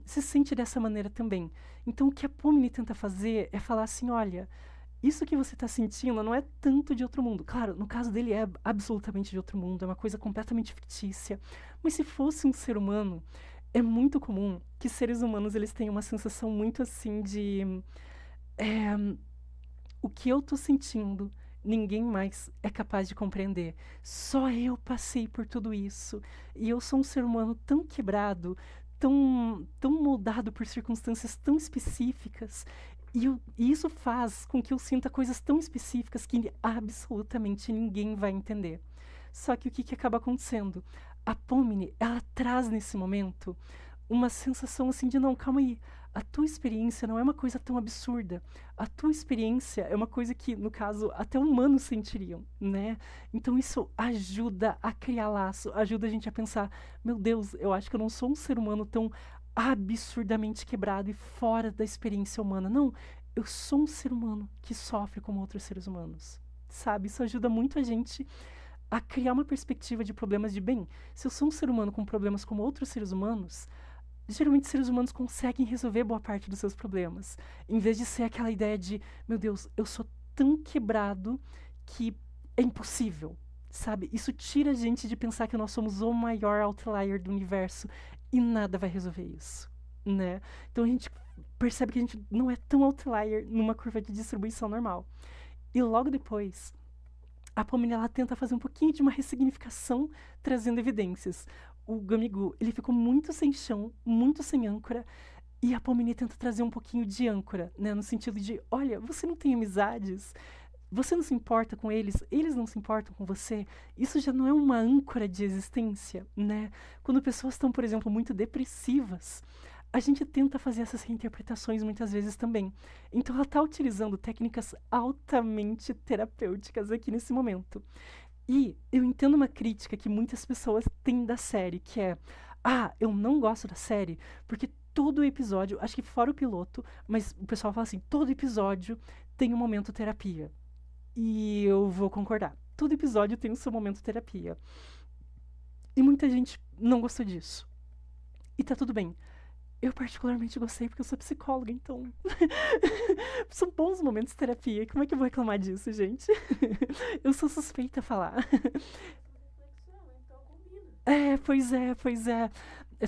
Speaker 1: se sente dessa maneira também. Então o que a Pomini tenta fazer é falar assim: olha, isso que você está sentindo não é tanto de outro mundo. Claro, no caso dele é absolutamente de outro mundo, é uma coisa completamente fictícia. Mas se fosse um ser humano, é muito comum que seres humanos eles tenham uma sensação muito assim de... o que eu tô sentindo, ninguém mais é capaz de compreender. Só eu passei por tudo isso. E eu sou um ser humano tão quebrado, tão moldado por circunstâncias tão específicas. E isso faz com que eu sinta coisas tão específicas que absolutamente ninguém vai entender. Só que o que acaba acontecendo? A Pomini, ela traz nesse momento uma sensação assim de: não, calma aí, a tua experiência não é uma coisa tão absurda. A tua experiência é uma coisa que, no caso, até humanos sentiriam, né? Então isso ajuda a criar laço, ajuda a gente a pensar: meu Deus, eu acho que eu não sou um ser humano tão absurdamente quebrado e fora da experiência humana. Não, eu sou um ser humano que sofre como outros seres humanos, sabe? Isso ajuda muito a gente a criar uma perspectiva de problemas de bem. Se eu sou um ser humano com problemas como outros seres humanos, geralmente seres humanos conseguem resolver boa parte dos seus problemas, em vez de ser aquela ideia de: meu Deus, eu sou tão quebrado que é impossível, sabe? Isso tira a gente de pensar que nós somos o maior outlier do universo e nada vai resolver isso, né? Então a gente percebe que a gente não é tão outlier numa curva de distribuição normal. E logo depois, a Pomini ela tenta fazer um pouquinho de uma ressignificação, trazendo evidências. O Gamigu, ele ficou muito sem chão, muito sem âncora, e a Pomini tenta trazer um pouquinho de âncora, né? No sentido de: olha, você não tem amizades, você não se importa com eles, eles não se importam com você. Isso já não é uma âncora de existência, né? Quando pessoas estão, por exemplo, muito depressivas, a gente tenta fazer essas reinterpretações muitas vezes também. Então ela está utilizando técnicas altamente terapêuticas aqui nesse momento. E eu entendo uma crítica que muitas pessoas têm da série, que é: eu não gosto da série porque todo episódio, acho que fora o piloto, mas o pessoal fala assim, todo episódio tem um momento terapia. E eu vou concordar. Todo episódio tem o seu momento terapia. E muita gente não gostou disso. E tá tudo bem. eu particularmente gostei porque eu sou psicóloga, então são bons momentos de terapia. Como é que eu vou reclamar disso, gente? Eu sou suspeita a falar. Pois é, pois é.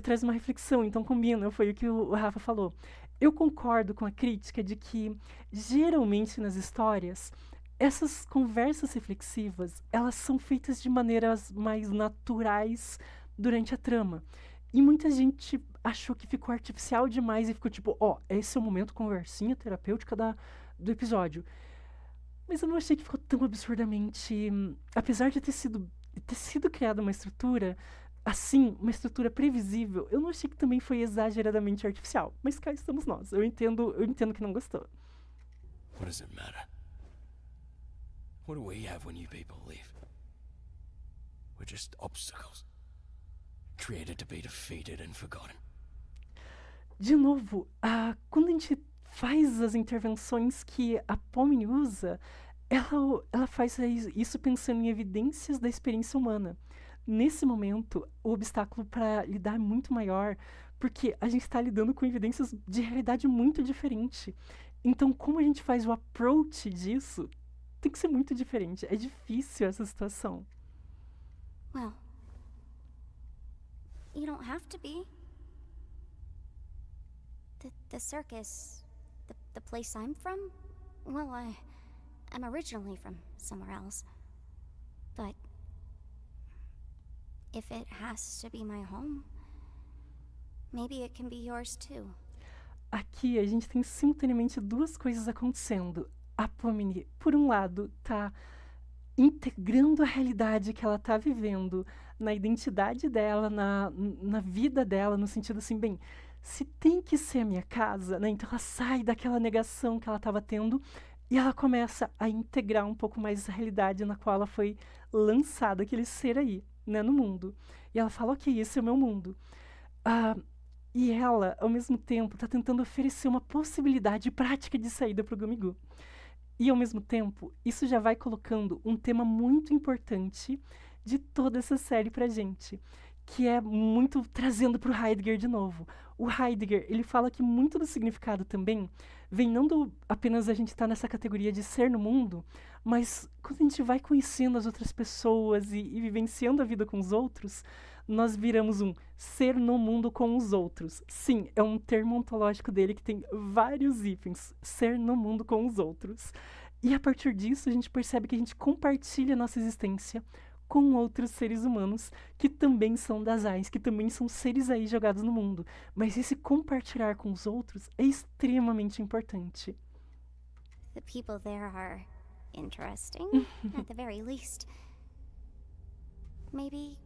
Speaker 1: Traz uma reflexão, então combina, foi o que o Rafa falou. Eu concordo com a crítica de que, geralmente nas histórias, essas conversas reflexivas, elas são feitas de maneiras mais naturais durante a trama. E muita gente achou que ficou artificial demais e ficou tipo, esse é o momento conversinha terapêutica do episódio. Mas eu não achei que ficou tão absurdamente... Apesar de ter sido criada uma estrutura, assim, uma estrutura previsível, eu não achei que também foi exageradamente artificial. Mas cá estamos nós. Eu entendo que não gostou.
Speaker 9: What does it matter? What do we have when you people leave? We're just obstacles. Created to be defeated and forgotten.
Speaker 1: De novo, quando a gente faz as intervenções que a Pomni usa, ela faz isso pensando em evidências da experiência humana. Nesse momento, o obstáculo para lidar é muito maior, porque a gente está lidando com evidências de realidade muito diferente. Então, como a gente faz o approach disso, tem que ser muito diferente. É difícil essa situação.
Speaker 3: Well, you don't have to be. The circus, the place I'm from, well, I'm originally from somewhere else. But if it has to be my home, maybe it can be yours too.
Speaker 1: Aqui a gente tem simultaneamente duas coisas acontecendo. A Pomni, por um lado, tá integrando a realidade que ela tá vivendo na identidade dela, na vida dela, no sentido assim, bem, se tem que ser a minha casa, né? Então ela sai daquela negação que ela estava tendo e ela começa a integrar um pouco mais a realidade na qual ela foi lançada, aquele ser aí, né, no mundo. E ela fala, ok, esse é o meu mundo. E ela, ao mesmo tempo, está tentando oferecer uma possibilidade prática de saída para o Gumigu. E, ao mesmo tempo, isso já vai colocando um tema muito importante de toda essa série pra gente, que é muito trazendo pro Heidegger de novo. O Heidegger, ele fala que muito do significado também vem não do apenas a gente estar nessa categoria de ser no mundo, mas quando a gente vai conhecendo as outras pessoas e vivenciando a vida com os outros, nós viramos um ser no mundo com os outros. Sim, é um termo ontológico dele que tem vários hífens, ser no mundo com os outros. E a partir disso, a gente percebe que a gente compartilha a nossa existência com outros seres humanos que também são dasais, que também são seres aí jogados no mundo. Mas esse compartilhar com os outros é extremamente importante.
Speaker 3: The people there are interesting, at the very least. Maybe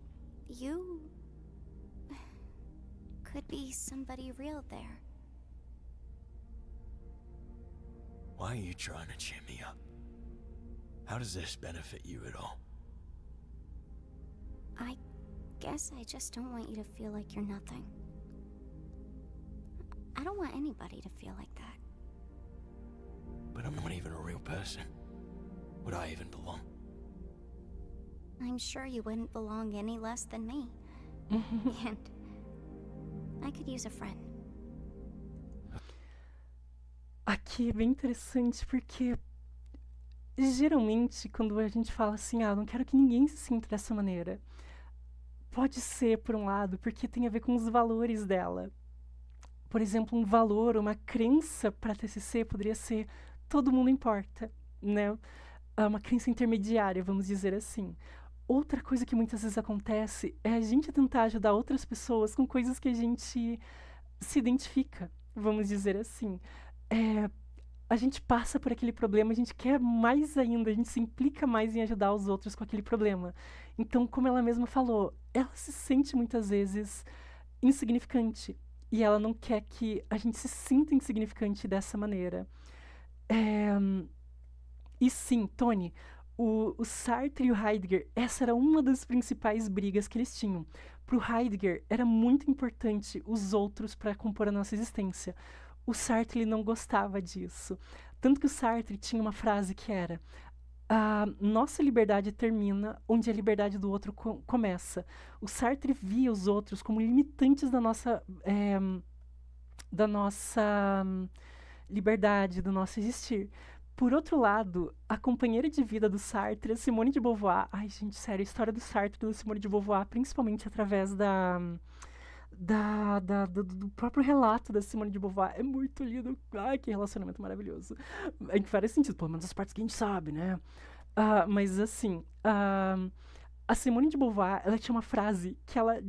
Speaker 3: you could be somebody real there.
Speaker 9: Why are you trying to cheer me up? How does this benefit you at all?
Speaker 3: I guess I just don't want you to feel like you're nothing. I don't want anybody to feel like that.
Speaker 9: But I'm not even a real person. Would I even belong?
Speaker 3: I'm sure you wouldn't belong any less than me. And I could use a friend.
Speaker 1: Aqui é bem interessante porque geralmente quando a gente fala assim, não quero que ninguém se sinta dessa maneira, pode ser, por um lado, porque tem a ver com os valores dela. Por exemplo, um valor, uma crença para TCC poderia ser todo mundo importa, né? Uma crença intermediária, vamos dizer assim. Outra coisa que muitas vezes acontece é a gente tentar ajudar outras pessoas com coisas que a gente se identifica, vamos dizer assim. A gente passa por aquele problema, a gente quer mais ainda, a gente se implica mais em ajudar os outros com aquele problema. Então, como ela mesma falou, ela se sente muitas vezes insignificante e ela não quer que a gente se sinta insignificante dessa maneira. E sim, Tony, o Sartre e o Heidegger, essa era uma das principais brigas que eles tinham. Para o Heidegger, era muito importante os outros para compor a nossa existência. O Sartre ele não gostava disso. Tanto que o Sartre tinha uma frase que era: a nossa liberdade termina onde a liberdade do outro começa. O Sartre via os outros como limitantes da nossa da nossa liberdade, do nosso existir. Por outro lado, a companheira de vida do Sartre, a Simone de Beauvoir... Ai, gente, sério, a história do Sartre e da Simone de Beauvoir, principalmente através do próprio relato da Simone de Beauvoir, é muito lindo. Ai, que relacionamento maravilhoso. Em vários sentidos, pelo menos as partes que a gente sabe, né? Mas, assim, a Simone de Beauvoir, ela tinha uma frase que ela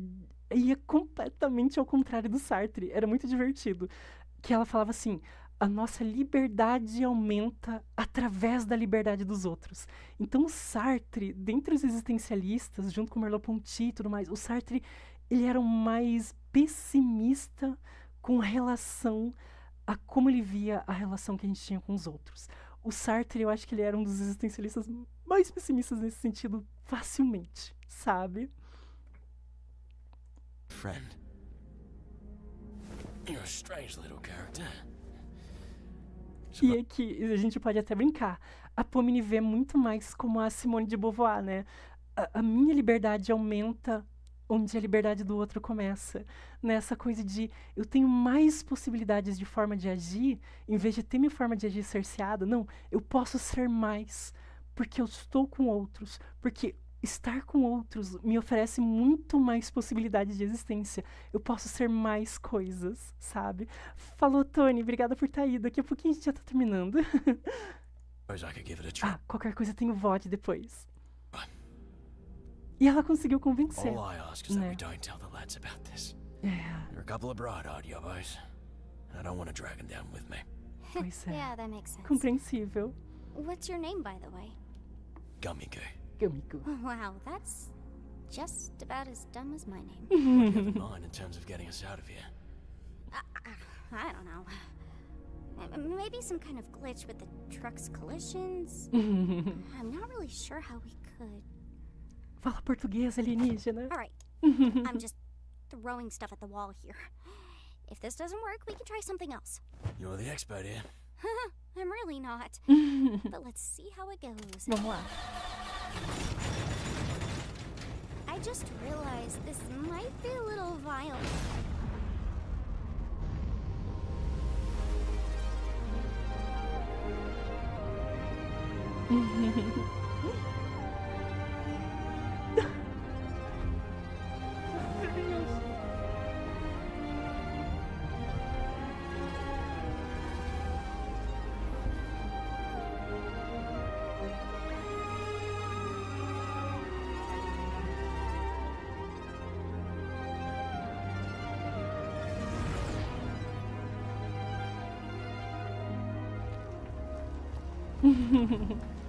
Speaker 1: ia completamente ao contrário do Sartre. Era muito divertido. Que ela falava assim: a nossa liberdade aumenta através da liberdade dos outros. Então, o Sartre, dentre os existencialistas, junto com Merleau-Ponty e tudo mais, o Sartre, ele era o mais pessimista com relação a como ele via a relação que a gente tinha com os outros. O Sartre, eu acho que ele era um dos existencialistas mais pessimistas nesse sentido, facilmente, sabe?
Speaker 9: Friend. You're a strange little character.
Speaker 1: E aqui, a gente pode até brincar. A Poe me vê muito mais como a Simone de Beauvoir, né? A minha liberdade aumenta onde a liberdade do outro começa. Nessa coisa de eu tenho mais possibilidades de forma de agir, em vez de ter minha forma de agir cerceada. Não, eu posso ser mais, porque eu estou com outros. Porque estar com outros me oferece muito mais possibilidades de existência. Eu posso ser mais coisas, sabe? Falou, Tony. Obrigada por estar aí. Daqui a pouquinho a gente já tá terminando.
Speaker 9: Suppose I could give it a try.
Speaker 1: Qualquer coisa tem o VOD depois. E ela conseguiu convencer.
Speaker 9: All I ask is that
Speaker 1: né?
Speaker 9: we don't tell the lads about this.
Speaker 1: É,
Speaker 9: You're a couple of bright-eyed yobbos. I don't want to drag them down with me.
Speaker 1: pois é.
Speaker 3: Yeah, that makes sense.
Speaker 1: Compreensível.
Speaker 3: What's your name, by the way?
Speaker 9: Gummy goo.
Speaker 1: Amigo.
Speaker 3: Wow, that's just about as dumb as my name.
Speaker 9: What do you have in mind in terms of getting us out of here?
Speaker 3: I don't know. Maybe some kind of glitch with the truck's collisions?
Speaker 1: Uhum.
Speaker 3: I'm not really sure how we could.
Speaker 1: Fala português, alienígena.
Speaker 3: Alright, I'm just throwing stuff at the wall here. If this doesn't work, we can try something else.
Speaker 9: You're the expert here.
Speaker 3: I'm really not. But let's see how it goes.
Speaker 1: Vamos lá.
Speaker 3: I just realized this might be a little violent.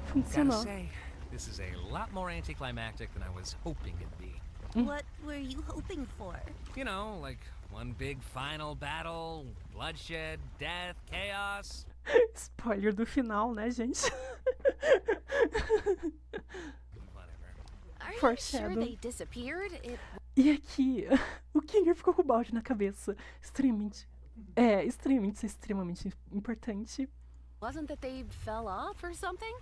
Speaker 2: Gotta
Speaker 1: Funcionou.
Speaker 2: say, this is a lot more anticlimactic than I was hoping it'd be.
Speaker 3: What were you hoping for?
Speaker 2: You know, like one big final battle, bloodshed, death, chaos.
Speaker 1: Spoiler do final, né, gente?
Speaker 2: Whatever.
Speaker 5: Are you sure
Speaker 1: Foreshadow.
Speaker 5: they disappeared?
Speaker 1: E aqui, o Kinger ficou com o balde na cabeça. Extremamente importante.
Speaker 5: Wasn't that they fell off or something?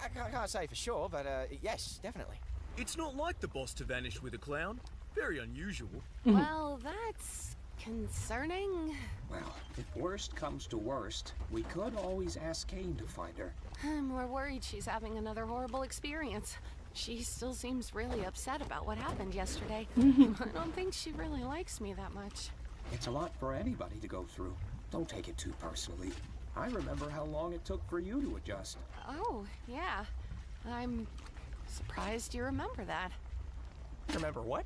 Speaker 8: I can't say for sure, but yes, definitely.
Speaker 10: It's not like the boss to vanish with a clown. Very unusual.
Speaker 5: Well, that's concerning.
Speaker 11: Well, if worst comes to worst, we could always ask Kane to find her.
Speaker 5: I'm more worried she's having another horrible experience. She still seems really upset about what happened yesterday. I don't think she really likes me that much.
Speaker 11: It's a lot for anybody to go through. Don't take it too personally. I remember how long it took for you to adjust.
Speaker 5: Oh, yeah. I'm surprised you remember that.
Speaker 8: Remember what?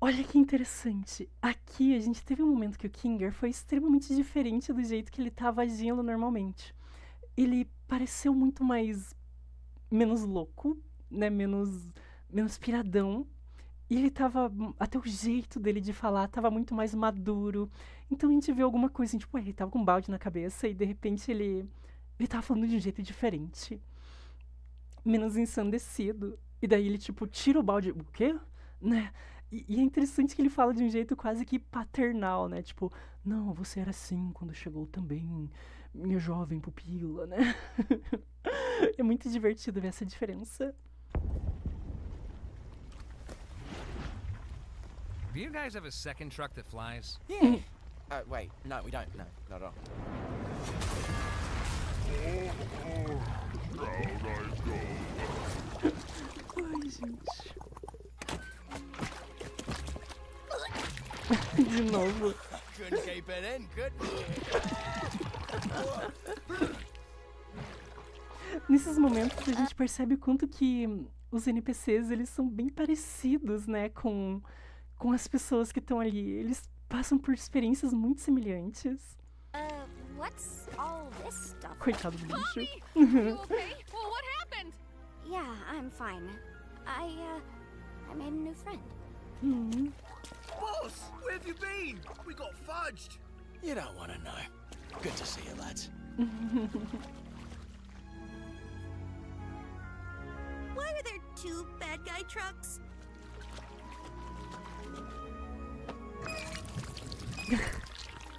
Speaker 1: Olha que interessante. Aqui a gente teve um momento que o Kinger foi extremamente diferente do jeito que ele estava agindo normalmente. Ele pareceu muito menos louco, né? Menos piradão. E ele tava, até o jeito dele de falar tava muito mais maduro. Então a gente vê alguma coisa assim, tipo, ele tava com um balde na cabeça e de repente ele tava falando de um jeito diferente. Menos ensandecido. E daí ele, tipo, tira o balde. O quê? Né? E é interessante que ele fala de um jeito quase que paternal, né? Tipo, não, você era assim quando chegou também, minha jovem pupila, né? É muito divertido ver essa diferença.
Speaker 2: Do you guys have a second truck that flies?
Speaker 8: Yeah. Wait, no, we don't. No, not at all.
Speaker 4: Down I go.
Speaker 1: Ai, gente. De novo.
Speaker 9: Couldn't keep it in, could
Speaker 1: Nesses momentos a gente percebe o quanto que os NPCs, eles são bem parecidos, né, com as pessoas que estão ali. Eles passam por experiências muito semelhantes.
Speaker 3: What's all this stuff?
Speaker 1: Coitado do bicho.
Speaker 5: You okay? Well, what happened?
Speaker 3: Yeah, I'm fine. I made a new friend.
Speaker 10: Boss, where have you been? We got fudged.
Speaker 9: You don't want to know. Good to see you, lads.
Speaker 3: Why are there 2 bad guy trucks?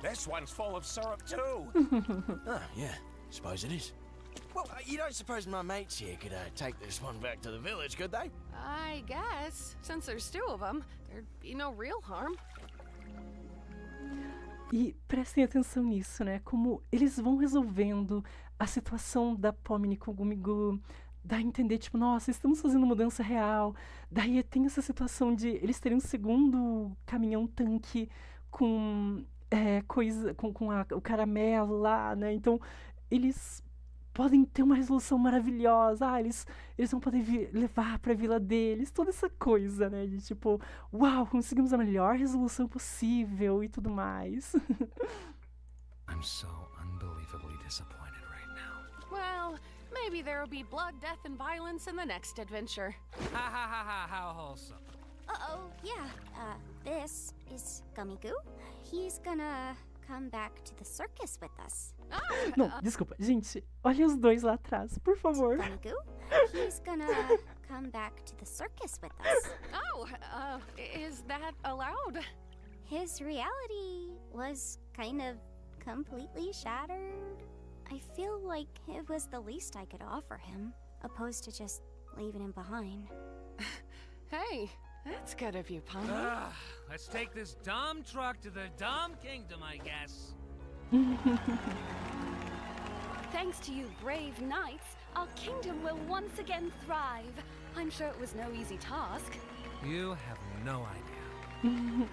Speaker 11: This one's full of syrup too.
Speaker 9: Oh, yeah. Suppose it is. Well, you don't suppose my mates here could take this one back to the village, could they?
Speaker 5: I guess. Since there's 2 of them, there'd be no real harm.
Speaker 1: E prestem atenção nisso, né? Como eles vão resolvendo a situação da Pomni com o Gumigu. Dá a entender, tipo, nossa, estamos fazendo mudança real. Daí tem essa situação de eles terem um segundo caminhão-tanque com o caramelo lá, né? Então, eles podem ter uma resolução maravilhosa. Eles vão poder levar pra vila deles. Toda essa coisa, né? De tipo, uau, conseguimos a melhor resolução possível e tudo mais.
Speaker 2: I'm so unbelievably disappointed right now.
Speaker 5: Well, maybe there'll be blood, death, and violence in the next adventure.
Speaker 2: Ha ha ha ha, how wholesome.
Speaker 3: Uh-oh, yeah. This is Gumigu. He's gonna come back to the circus with us.
Speaker 1: Não, desculpa. Gente, olha os dois lá atrás, por favor.
Speaker 3: Gumigu, he's gonna come back to the circus with us.
Speaker 5: Oh, is that allowed?
Speaker 3: His reality was kind of completely shattered. I feel like it was the least I could offer him, opposed to just leaving him behind.
Speaker 5: Hey, that's good of you, Pomni.
Speaker 2: Let's take this dumb truck to the dumb kingdom, I guess.
Speaker 7: Thanks to you brave knights, our kingdom will once again thrive. I'm sure it was no easy task.
Speaker 2: You have no idea.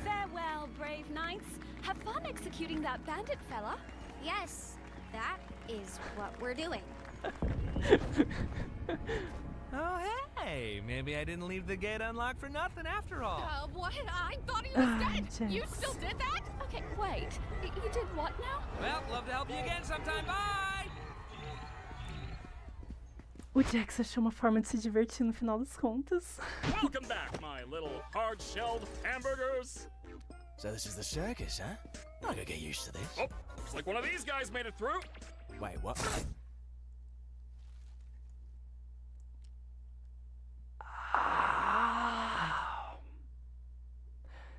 Speaker 7: Farewell, brave knights. Have fun executing that bandit fella.
Speaker 3: Yes, that is what we're doing.
Speaker 2: Oh, hey, maybe I didn't leave the gate unlocked for nothing after all.
Speaker 5: What? I thought he was dead. You
Speaker 1: Jax.
Speaker 5: still did that?
Speaker 7: Okay, wait. You did what now?
Speaker 2: Well, love to help you again sometime. Bye!
Speaker 1: O Jax achou uma forma de se divertir no final das contas.
Speaker 12: Welcome back, my little hard-shelled hamburgers.
Speaker 9: So this is the circus, huh? I gotta get used to this.
Speaker 12: Oh, looks like one of these guys made it through.
Speaker 9: Wait, what?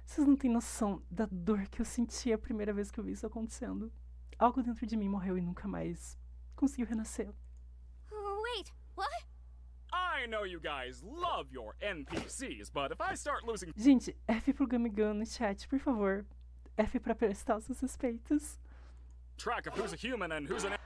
Speaker 1: Vocês não têm noção da dor que eu senti a primeira vez que eu vi isso acontecendo. Algo dentro de mim morreu e nunca mais conseguiu renascer.
Speaker 3: Wait, what?
Speaker 12: I know you guys love your NPCs, but if I start losing...
Speaker 1: Gente, F pro Gamigan no chat, por favor. F pra prestar os seus respeitos.
Speaker 12: ...track of who's a human and who's an...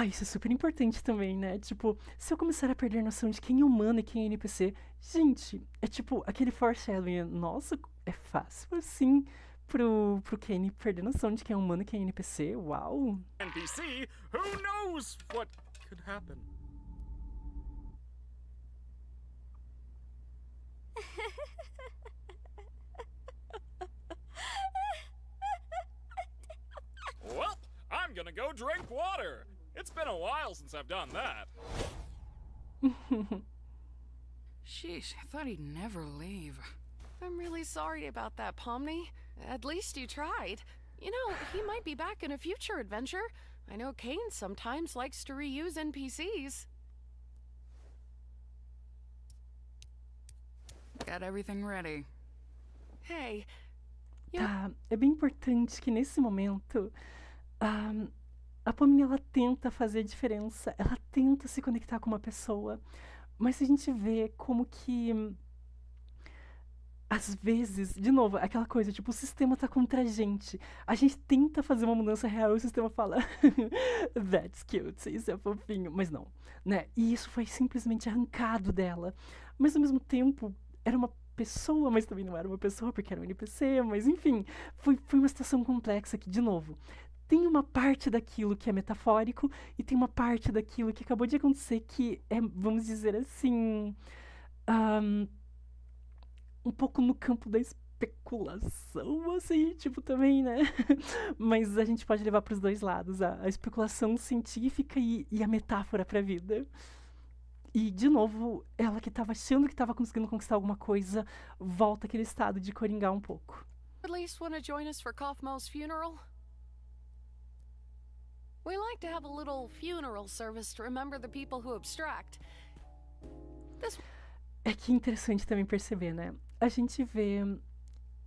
Speaker 1: Isso é super importante também, né? Tipo, se eu começar a perder a noção de quem é humano e quem é NPC, gente, é tipo aquele foreshadowing. Nossa, é fácil assim pro Kenny perder noção de quem é humano e quem é NPC. Uau!
Speaker 12: NPC, who knows what could happen? Well, I'm gonna go drink water. It's been a while since I've done that.
Speaker 5: Sheesh, I thought he'd never leave. I'm really sorry about that, Pomni. At least you tried. You know, he might be back in a future adventure. I know Kane sometimes likes to reuse NPCs.
Speaker 6: Got everything ready.
Speaker 5: Hey,
Speaker 1: Tá, é bem importante que nesse momento a Pomni, ela tenta fazer a diferença, ela tenta se conectar com uma pessoa, mas a gente vê como que às vezes, de novo, aquela coisa, tipo, o sistema tá contra a gente tenta fazer uma mudança real e o sistema fala, that's cute, isso é fofinho, mas não, né? E isso foi simplesmente arrancado dela. Mas ao mesmo tempo, era uma pessoa, mas também não era uma pessoa, porque era um NPC, mas enfim, foi uma situação complexa que, de novo, tem uma parte daquilo que é metafórico e tem uma parte daquilo que acabou de acontecer que é, vamos dizer assim, um pouco no campo da especulação, assim, tipo, também, né? Mas a gente pode levar para os dois lados, a especulação científica e a metáfora para a vida. E, de novo, ela que estava achando que estava conseguindo conquistar alguma coisa, volta àquele estado de coringar um pouco.
Speaker 5: At least want to join us for Kaufmo's funeral? We like to have a little funeral service to remember the people who abstract.
Speaker 1: É que é interessante também perceber, né? A gente vê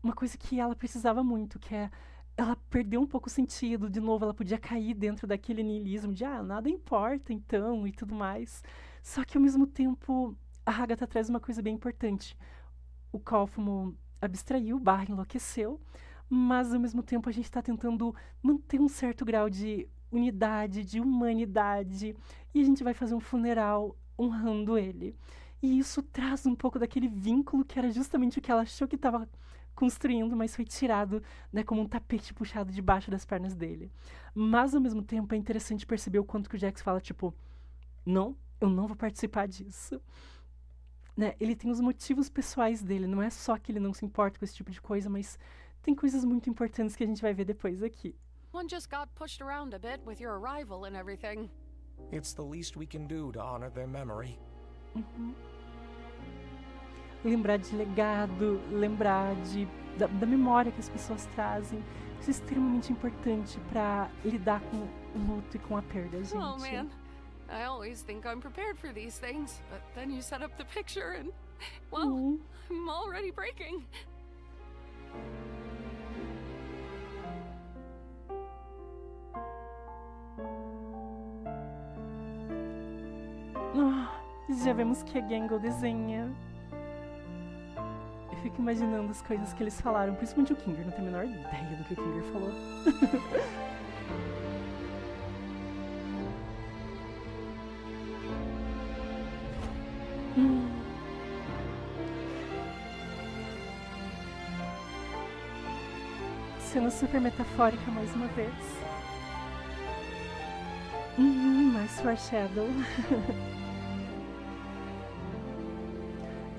Speaker 1: uma coisa que ela precisava muito, que é ela perdeu um pouco o sentido, de novo, ela podia cair dentro daquele niilismo de nada importa então e tudo mais. Só que ao mesmo tempo, a Agatha traz uma coisa bem importante. O Kaufmo abstraiu, enlouqueceu, mas ao mesmo tempo a gente está tentando manter um certo grau de unidade, de humanidade, e a gente vai fazer um funeral honrando ele. E isso traz um pouco daquele vínculo que era justamente o que ela achou que estava construindo, mas foi tirado, né, como um tapete puxado debaixo das pernas dele. Mas, ao mesmo tempo, é interessante perceber o quanto que o Jax fala, tipo, não, eu não vou participar disso. Né? Ele tem os motivos pessoais dele, não é só que ele não se importa com esse tipo de coisa, mas tem coisas muito importantes que a gente vai ver depois aqui.
Speaker 5: One just got pushed around a bit with your arrival and everything.
Speaker 8: It's the least we can do to honor their memory.
Speaker 1: Lembrar de legado, lembrar da memória que as pessoas trazem. Isso é extremamente importante para lidar com o luto e com a perda, gente.
Speaker 5: Oh man, I always think I'm prepared for these things, but then you set up the picture and, well, I'm already breaking.
Speaker 1: Já vemos que a Gangle desenha. Eu fico imaginando as coisas que eles falaram, principalmente o Kinger, não tenho a menor ideia do que o Kinger falou. Cena super metafórica mais uma vez. Mais foreshadow.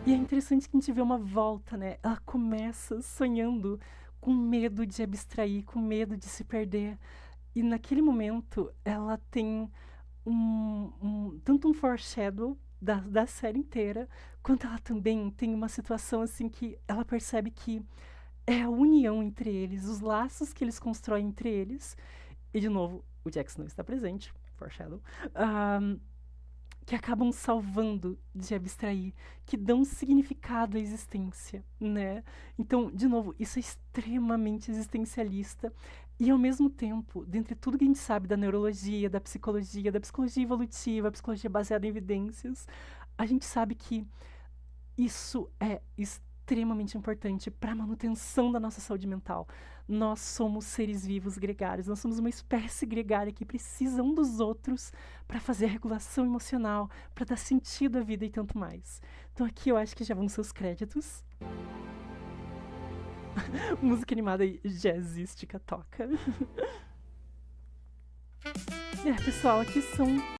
Speaker 1: E é interessante que a gente vê uma volta, né? Ela começa sonhando com medo de abstrair, com medo de se perder. E naquele momento, ela tem tanto um foreshadow da série inteira, quanto ela também tem uma situação assim que ela percebe que é a união entre eles, os laços que eles constroem entre eles. E, de novo, o Jax não está presente, foreshadow. Que acabam salvando de abstrair, que dão significado à existência, né? Então, de novo, isso é extremamente existencialista e, ao mesmo tempo, dentre tudo que a gente sabe da neurologia, da psicologia evolutiva, psicologia baseada em evidências, a gente sabe que isso é extremamente importante para a manutenção da nossa saúde mental. Nós somos seres vivos gregários, nós somos uma espécie gregária que precisa um dos outros para fazer a regulação emocional, para dar sentido à vida e tanto mais. Então aqui eu acho que já vão ser os créditos. Música animada jazzística toca. Pessoal, aqui são